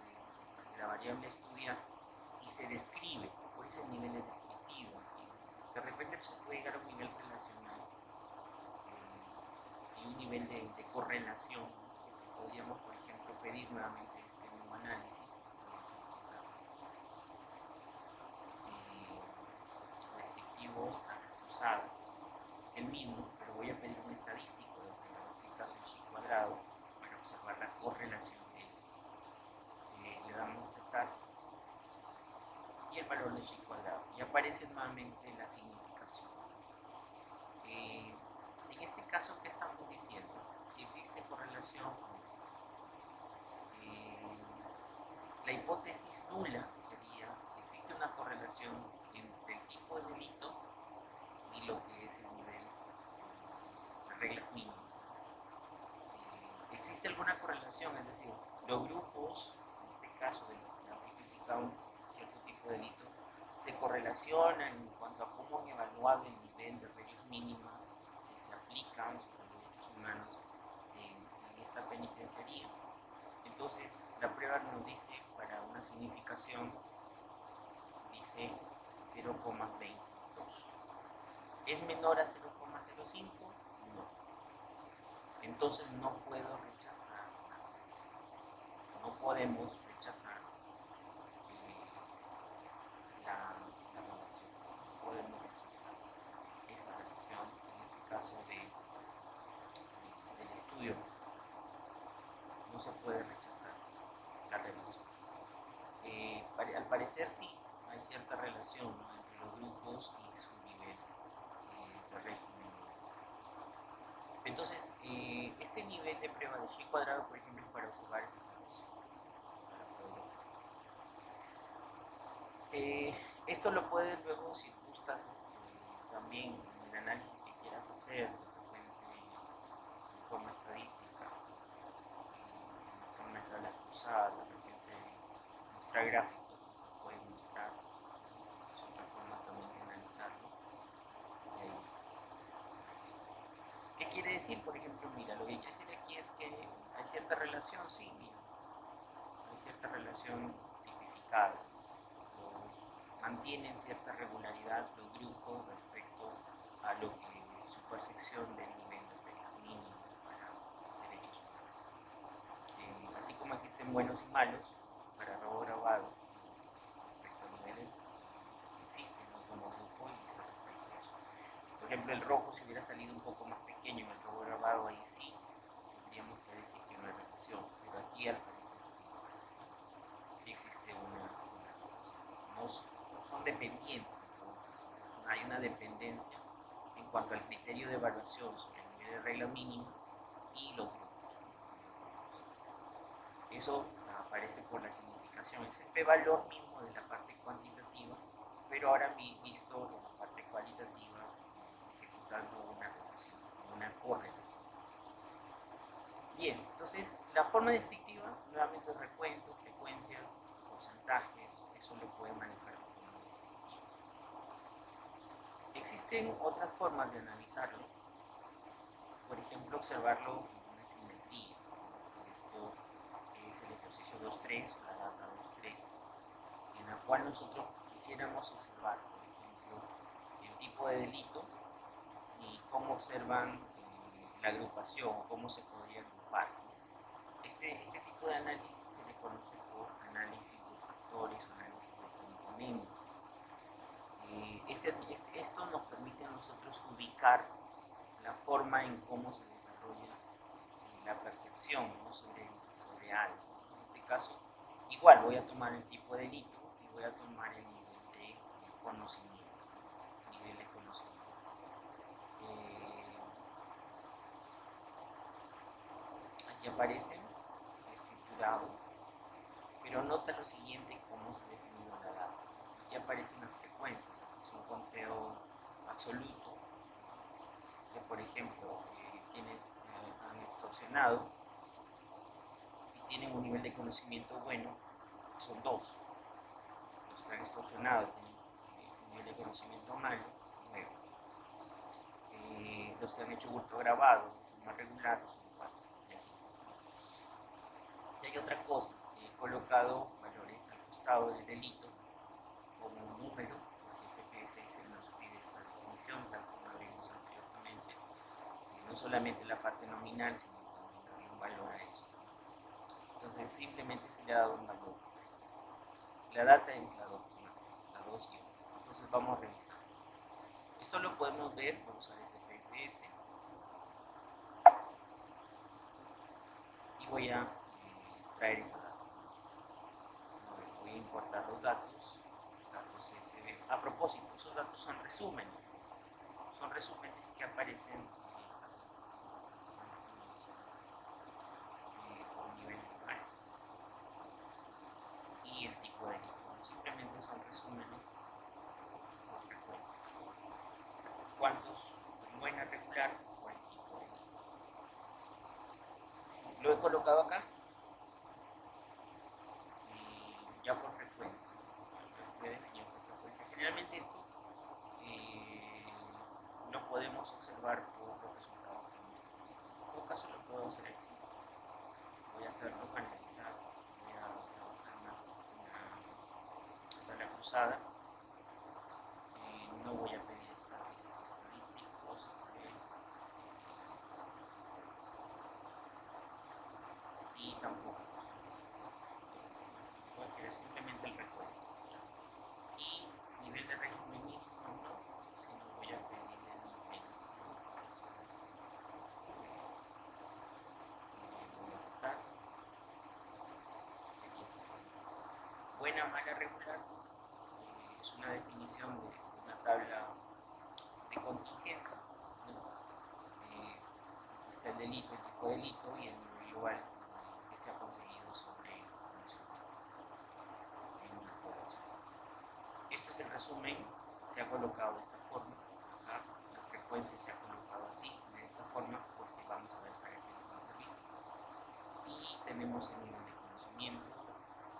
Speaker 1: de la variable a estudiar, y se describe, por ese nivel de descriptivo. De repente se puede llegar a un nivel relacional y un nivel de correlación, porque podríamos, por ejemplo, pedir nuevamente este mismo análisis, descriptivos acusados, el mismo, pero voy a pedir un estadístico, en este caso el chi cuadrado, para observar la correlación de eso. Le damos a aceptar y el valor de chi cuadrado, y aparece nuevamente la significación. En este caso, ¿qué estamos diciendo? Si existe correlación, la hipótesis nula sería que existe una correlación entre el tipo de delito y lo que es el nivel de reglas mínimas. ¿Existe alguna correlación? Es decir, los grupos, en este caso de los que han tipificado un cierto tipo de delito, se correlacionan en cuanto a cómo han evaluado el nivel de reglas mínimas que se aplican sobre los derechos humanos en esta penitenciaría. Entonces, la prueba nos dice, para una significación, dice 0,22. ¿Es menor a 0,05? No. Entonces no puedo rechazar la relación. No podemos rechazar la relación. No podemos rechazar esa relación, en este caso del estudio que se está haciendo. No se puede rechazar la relación. Al parecer sí, hay cierta relación, ¿no?, entre los grupos y su nivel de régimen. Entonces, este nivel de prueba de chi cuadrado, por ejemplo, es para observar esa relación. Esto lo puedes luego, si gustas, también en el análisis que quieras hacer, de forma estadística, de forma mental acusada, de repente mostrar gráficos, puedes mostrar, es otra forma también de analizarlo. Y ahí está. ¿Qué quiere decir? Por ejemplo, mira, lo que quiere decir aquí es que hay cierta relación, sí, mira, hay cierta relación tipificada. Mantienen cierta regularidad los grupos respecto a lo que es su percepción del nivel de reglas mínimas para derechos humanos. Así como existen buenos y malos para robo grabado respecto a niveles, existen, ¿no?, como grupo, y se respecta a eso. Por ejemplo, el rojo, si hubiera salido un poco más pequeño en el robo grabado, ahí sí tendríamos que decir que no hay relación, pero aquí al parecer sí existe una relación. No son dependientes, hay una dependencia en cuanto al criterio de evaluación sobre el nivel de regla mínima y los grupos. Eso aparece por la significación, es el p-valor mismo de la parte cuantitativa, pero ahora visto en la parte cualitativa, ejecutando una relación, una correlación. Bien, entonces la forma descriptiva, nuevamente recuento, frecuencias, porcentajes, eso lo puede manejar de forma descriptiva. Existen otras formas de analizarlo, por ejemplo, observarlo en una simetría. Esto es el ejercicio 2.3, la data 2.3, en la cual nosotros quisiéramos observar, por ejemplo, el tipo de delito y cómo observan la agrupación o cómo se podría agrupar. Este tipo de análisis se le conoce por análisis de factores o análisis de componentes. Esto nos permite a nosotros ubicar la forma en cómo se desarrolla la percepción, ¿no?, sobre real. En este caso, igual voy a tomar el tipo de delito y voy a tomar el nivel de conocimiento. Aquí aparece escriturado, pero nota lo siguiente: cómo se ha definido la data. Aquí aparecen las frecuencias, así es un conteo absoluto de, por ejemplo, quienes han extorsionado y tienen un nivel de conocimiento bueno, son 2. Los que han extorsionado tienen un nivel de conocimiento malo, 9. Los que han hecho hurto grabado de forma regular son 4, y así. Y hay otra cosa: he colocado valores al costado del delito como un número, porque CPSS nos pide esa definición, tal como lo vimos anteriormente, no solamente la parte nominal, sino también darle un valor a esto. Entonces simplemente se le ha dado un valor. La data es la 2, la 2 guión. Entonces vamos a revisar. Esto lo podemos ver por usar SPSS. Y voy a traer esa data. Voy a importar los datos CSV. A propósito, esos datos son resúmenes. Son resúmenes que aparecen por nivel local. Y el tipo de delito. Simplemente son resúmenes por frecuencia. ¿Cuántos? Buena, regular, o el tipo de delito. Lo he colocado acá. Ya por frecuencia. Voy a definir por frecuencia. Generalmente esto lo podemos observar por los resultados que hemos tenido. En todo caso lo puedo hacer aquí. Voy a hacerlo, analizar. Voy a trabajar una tabla cruzada. No voy a pedir estadísticos esta vez. Y tampoco. Voy a querer simplemente el recuento. Y nivel de régimen mínimo no, sino voy a pedir el nivel. Voy a aceptar. Aquí está. Buena, mala, regular. Es una definición de una tabla de contingencia. Está el delito, el tipo de delito y el nivel global que se ha conseguido sobre en una población. Esto es el resumen. Se ha colocado de esta forma. Acá la frecuencia se ha colocado así, de esta forma, porque vamos a ver para qué nos va a servir. Y tenemos el nivel de conocimiento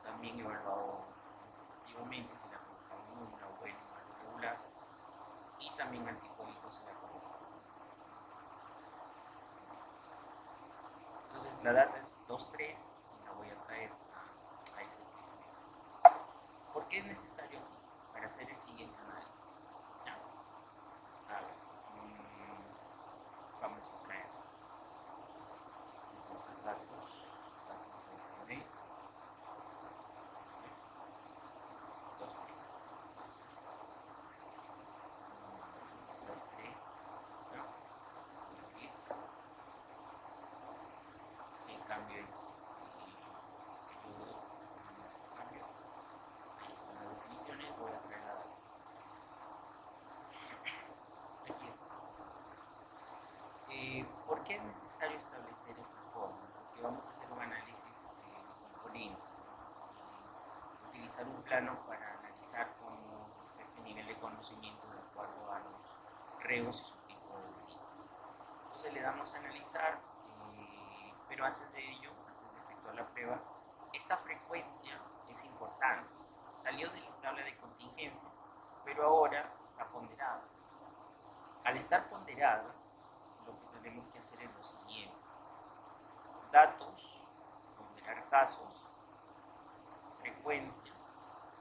Speaker 1: también evaluado cuantitativamente. Se le ha colocado un número bueno, malo, regular, y también al tipo de delito se le ha colocado. Entonces la data es 2.3 y la voy a traer a SPSS. ¿Por qué es necesario así? Para hacer el siguiente análisis. ¿Ya? A ver, vamos a traer datos ASV 2.3. 2.3, está. El cambio es periodo, no es el cambio. Ahí están las definiciones. Voy a traer la data. Aquí está. ¿Por qué es necesario establecer esta forma? Porque vamos a hacer un análisis componente, utilizar un plano para analizar cómo está este nivel de conocimiento de acuerdo a los reos y su tipo de delito. Entonces le damos a analizar, pero antes de ello, antes de efectuar la prueba, esta frecuencia es importante. Salió de la tabla de contingencia, pero ahora está ponderada. Al estar ponderada, lo que tenemos que hacer es lo siguiente: datos, ponderar casos, frecuencia,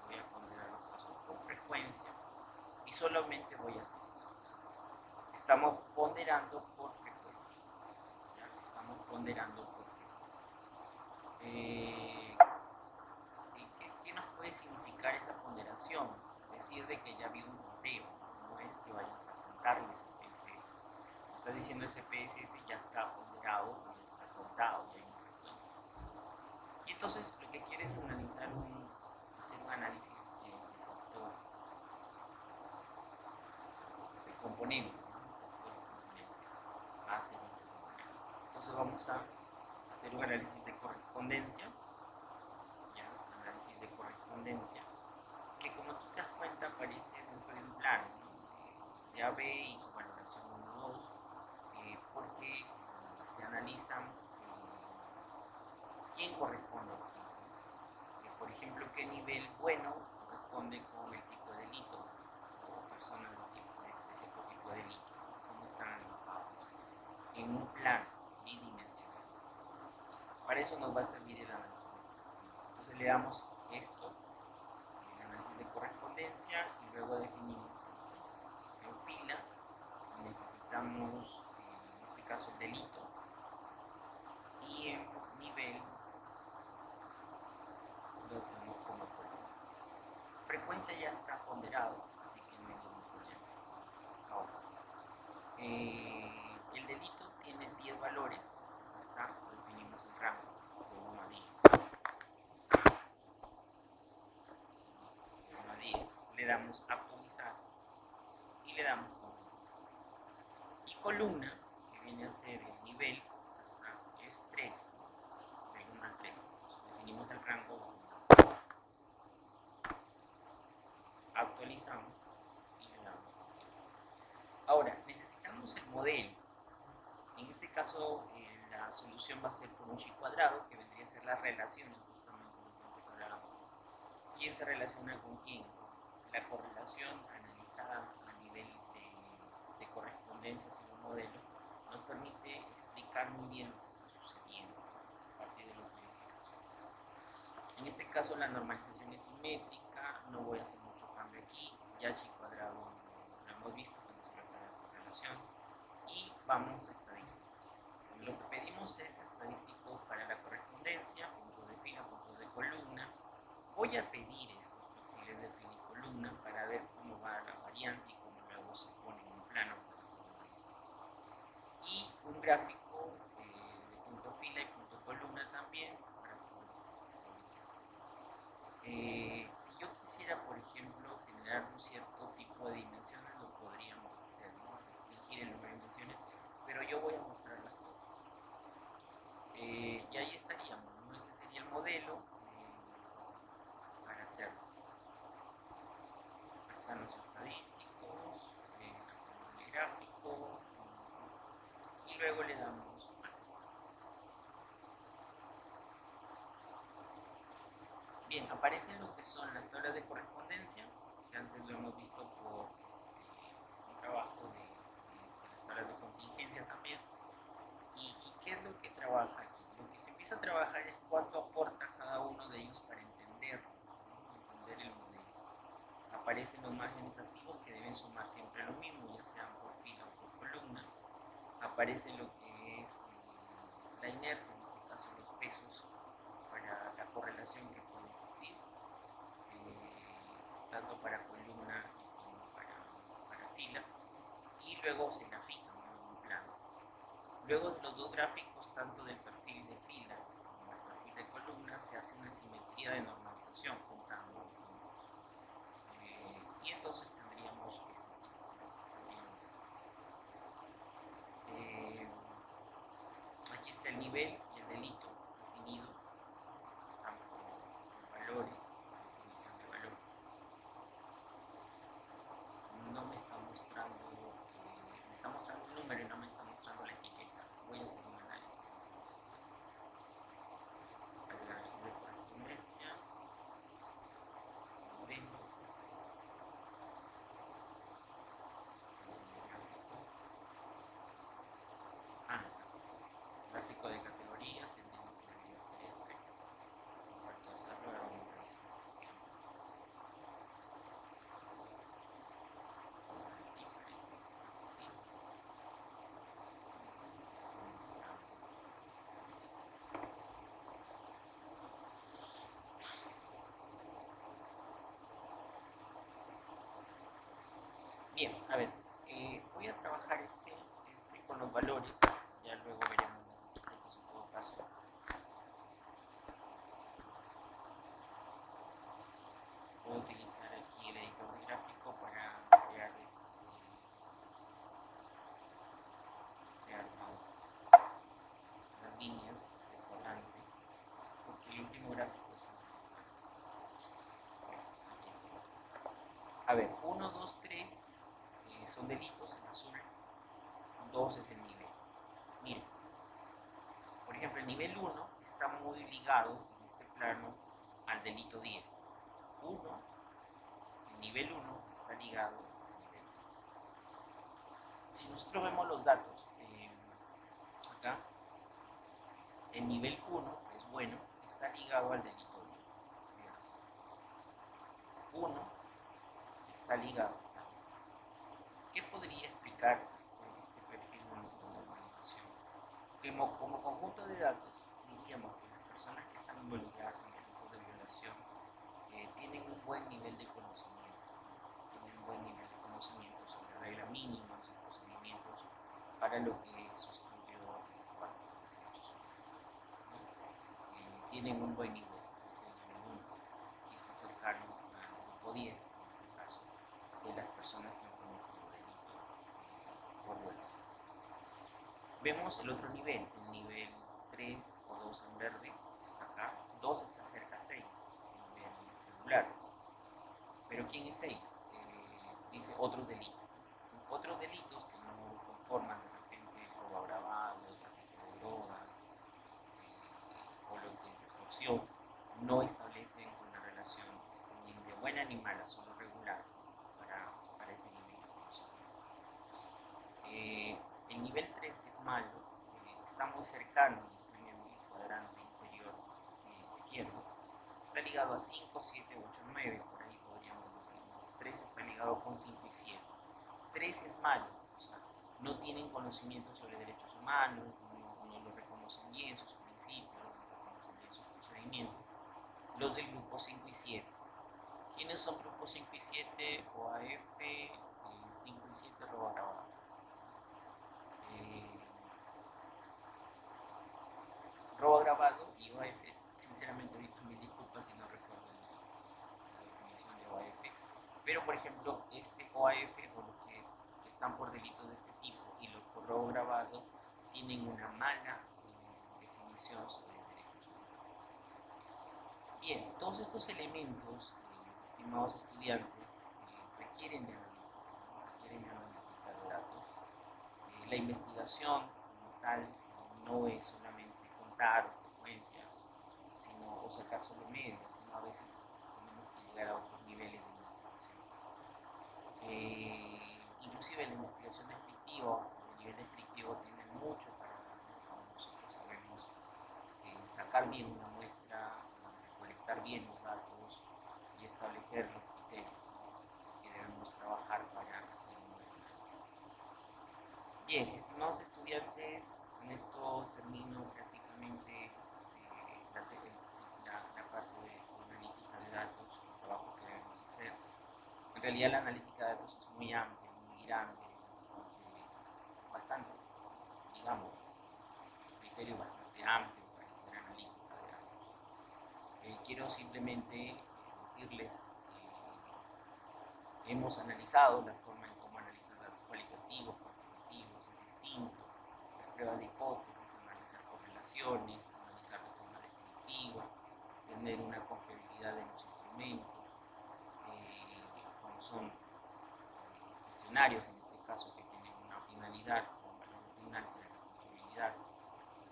Speaker 1: voy a ponderar los casos por frecuencia y solamente voy a hacer eso. Estamos ponderando por frecuencia. ¿Ya? Estamos ponderando por frecuencia. ¿Qué nos puede significar esa ponderación? Decir de que ya ha habido un conteo, no es que vayas a contarle SPSS. Está diciendo SPSS ya está ponderado o ya está contado, ya hay un recuento. Entonces, lo que quiere es hacer un análisis de factor de componente, ¿no? Factor de componente, base de análisis. Entonces vamos a hacer un análisis de correspondencia, ¿ya? Análisis de correspondencia, que como tú te das cuenta aparece dentro de un plano, ¿no? De AB y su valoración 1, 2, porque se analizan quién corresponde a quién. Por ejemplo, qué nivel bueno corresponde con el tipo de delito o personas de cierto tipo de delito, cómo están agrupados en un plano bidimensional. Para eso nos va a servir el análisis de correspondencia. Entonces le damos esto, el análisis de correspondencia, y luego definimos, por ejemplo, en fila necesitamos, en este caso, el delito, y en nivel lo hacemos como columna. Frecuencia ya está ponderado, así que no hay ningún problema. Ahora, el delito tiene 10 valores, hasta definimos el rango de 1 a 10. De 1 a 10 le damos atomizar y le damos columna. Y columna, que viene a ser el nivel, hasta es 3, del 1 al 3. Definimos el rango, actualizamos y le damos. Ahora, necesitamos el modelo. En este caso, la solución va a ser por un chi cuadrado, que vendría a ser las relaciones, justamente lo que antes hablábamos. ¿Quién se relaciona con quién? La correlación analizada a nivel de correspondencia en un modelo nos permite explicar muy bien lo que está sucediendo a partir de lo que dije. En este caso, la normalización es simétrica, no voy a hacer mucho cambio aquí, ya el chi cuadrado lo hemos visto cuando se trata de correlación, y vamos a estadísticos. Lo que pedimos es estadísticos para la correspondencia, puntos de fila, puntos de columna. Voy a pedir estos perfiles de fila y columna para ver cómo va la variante y cómo luego se pone en un plano para hacer un análisis. Y un gráfico de punto fila y punto columna también para poder establecer. Si yo quisiera, por ejemplo, generar un cierto tipo de dimensiones, lo podríamos hacer, ¿no? Restringir el número de dimensiones, pero yo voy a mostrarlas todas. Y ahí estaríamos, ¿no? Ese sería el modelo para hacerlo. Acá están los estadísticos, hacemos el gráfico y luego le damos así. Bien, aparecen lo que son las tablas de correspondencia, que antes lo hemos visto por un trabajo de las tablas de contingencia también. ¿Y qué es lo que trabaja aquí? Lo que se empieza a trabajar es cuánto aporta cada uno de ellos para entender, ¿no? Entender el modelo. Aparecen los márgenes activos, que deben sumar siempre lo mismo, ya sean por fila o por columna. Aparece lo que es la inercia, en este caso los pesos, para la correlación que puede existir, tanto para columna como para fila, y luego se grafica, ¿no? En un plano. Luego de los dos gráficos, tanto del perfil de fila como del perfil de columna, se hace una simetría de normalización juntando los números. Y entonces tendríamos este tipo. Aquí está el nivel y el delito definido. Están por valores, definición de valor. No me está mostrando, me está mostrando un número y no me está mostrando la etiqueta. Voy a hacer un análisis. El análisis de correspondencia, modelo, gráfico. Gráfico de categorías, entiendo que debería ser este. Me faltó hacerlo, ahora vamos a revisar. Ahora sí, parece que sí. Está mostrando. Bien, a ver, voy a trabajar este con los valores, ya luego veremos las etiquetas en todo caso. A ver, 1, 2, 3 son delitos en azul, 2 es el nivel. Miren, por ejemplo, el nivel 1 está muy ligado en este plano al delito 10. 1, el nivel 1 está ligado al nivel 10. Si nosotros vemos los datos, acá, el nivel 1, que es bueno, está ligado al delito 10. Fíjense. 1 está ligado a 10. ¿Qué podría explicar este perfil de normalización? Como conjunto de datos, diríamos que las personas que están involucradas en delitos de violación tienen un buen nivel de conocimiento, sobre reglas mínimas, sobre procedimientos para lo que se estudió en cuanto a los derechos humanos. Tienen un buen nivel, es el nivel 1, que está cercano al grupo 10, en este caso, de las personas que han cometido delito por violación. Vemos el otro nivel, el nivel 3 o 2 en verde, está acá, 2 está cerca a 6, el nivel regular. Pero ¿quién es 6? Dice otros delitos. Otros delitos que no conforman de repente robo agravado, tráfico de drogas, o lo que es extorsión, no establecen una relación ni de buena ni mala, solo regular para ese nivel de conocimiento. El nivel 3, que es malo, está muy cercano y está en el cuadrante inferior izquierdo. Está ligado a 5, 7, 8, 9, por ahí podríamos decirnos. 3 está ligado con 5 y 7. 3 es malo, o sea, no tienen conocimiento sobre derechos humanos, no lo reconocen bien, sus principios, no reconocen bien sus procedimientos. Los del grupo 5 y 7. ¿Quiénes son grupos 5 y 7? OAF, 5 y 7, robo agravado. Robo agravado y OAF, sinceramente ahorita me disculpa si no recuerdo la definición de OAF, pero por ejemplo este OAF o los que están por delitos de este tipo y los por robo agravado tienen una mala definición sobre derechos humanos. Bien, todos estos elementos, estimados estudiantes, requieren de analítica de datos. La investigación como tal no es solamente contar frecuencias o sacar solo medias, sino a veces tenemos que llegar a otros niveles de investigación. Inclusive la investigación descriptiva, el nivel descriptivo tiene mucho para darnos cuando nosotros sabemos sacar bien una muestra, recolectar bien los datos y establecer los criterios que debemos trabajar para hacer un buen análisis. Bien, estimados estudiantes, con esto termino prácticamente la parte de analítica de datos, el trabajo que debemos hacer. En realidad la analítica de datos es muy amplia, muy grande, bastante, digamos, un criterio bastante amplio para hacer analítica de datos. Quiero simplemente decirles que hemos analizado la forma en cómo analizar datos cualitativos, cuantitativos, es distinto. Las pruebas de hipótesis, analizar correlaciones, analizar de forma descriptiva, tener una confiabilidad en los instrumentos, como son cuestionarios, en este caso que tienen una ordinalidad, un valor ordinal para la confiabilidad,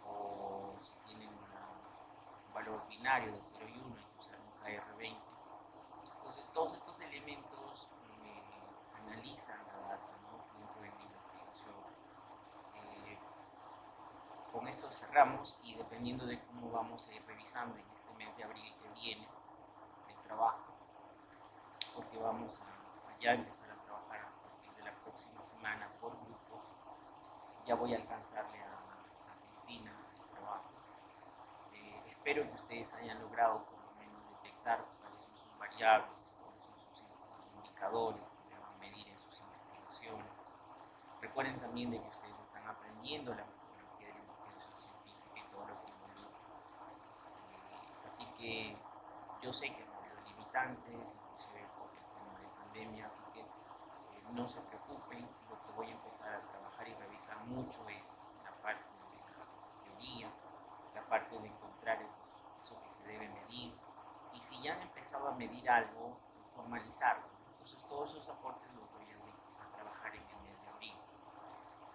Speaker 1: o si tienen un valor binario de 0 y 1 y usar un KR20. Entonces todos estos elementos analizan la data, ¿no?, dentro de la investigación. Con esto cerramos y dependiendo de cómo vamos a ir revisando en este mes de abril que viene el trabajo, porque vamos a ya empezar a trabajar a partir de la próxima semana por grupos, ya voy a alcanzarle a Cristina el trabajo. Espero que ustedes hayan logrado por lo menos detectar cuáles son sus variables, cuáles son sus indicadores que deban medir en sus investigaciones. Recuerden también de que ustedes están aprendiendo la metodología de la investigación científica y todo lo que involucra. Así que yo sé que ha habido limitantes, inclusive por el tema de pandemia, así que no se preocupen. Lo que voy a empezar a trabajar y revisar mucho es la parte de la teoría, la parte de encontrar eso que se debe medir, y si ya han empezado a medir algo, formalizarlo. Entonces todos esos aportes los voy a trabajar en el mes de abril.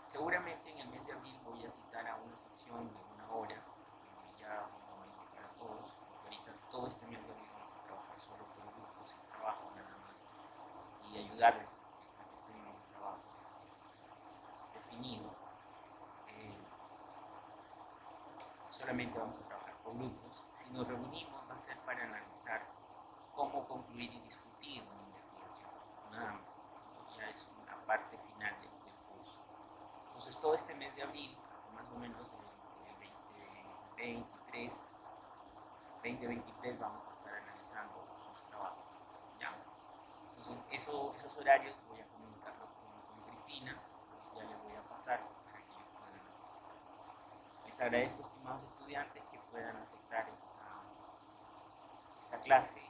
Speaker 1: Seguramente en el mes de abril voy a citar a una sesión de 1 hora, donde ya vamos a invitar a todos, porque ahorita todo este mes de abril vamos a trabajar solo con grupos de trabajo nada más, y ayudarles a que tengan un trabajo definido. Solamente vamos a trabajar con grupos. Si nos reunimos va a ser para analizar cómo concluir y discutir una investigación, nada más. Ya es una parte final del curso. Entonces todo este mes de abril, hasta más o menos el 2023 vamos a estar analizando sus trabajos. ¿Ya? Entonces esos horarios voy a comunicarlos con Cristina, ya les voy a pasar para que ellos puedan hacer. Les agradezco, estimados estudiantes, que puedan aceptar esta clase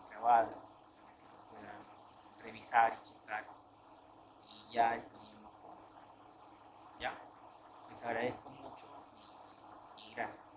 Speaker 1: grabada, para que lo puedan revisar y checar, y ya estaríamos comenzando. ¿Ya? Les agradezco mucho y gracias.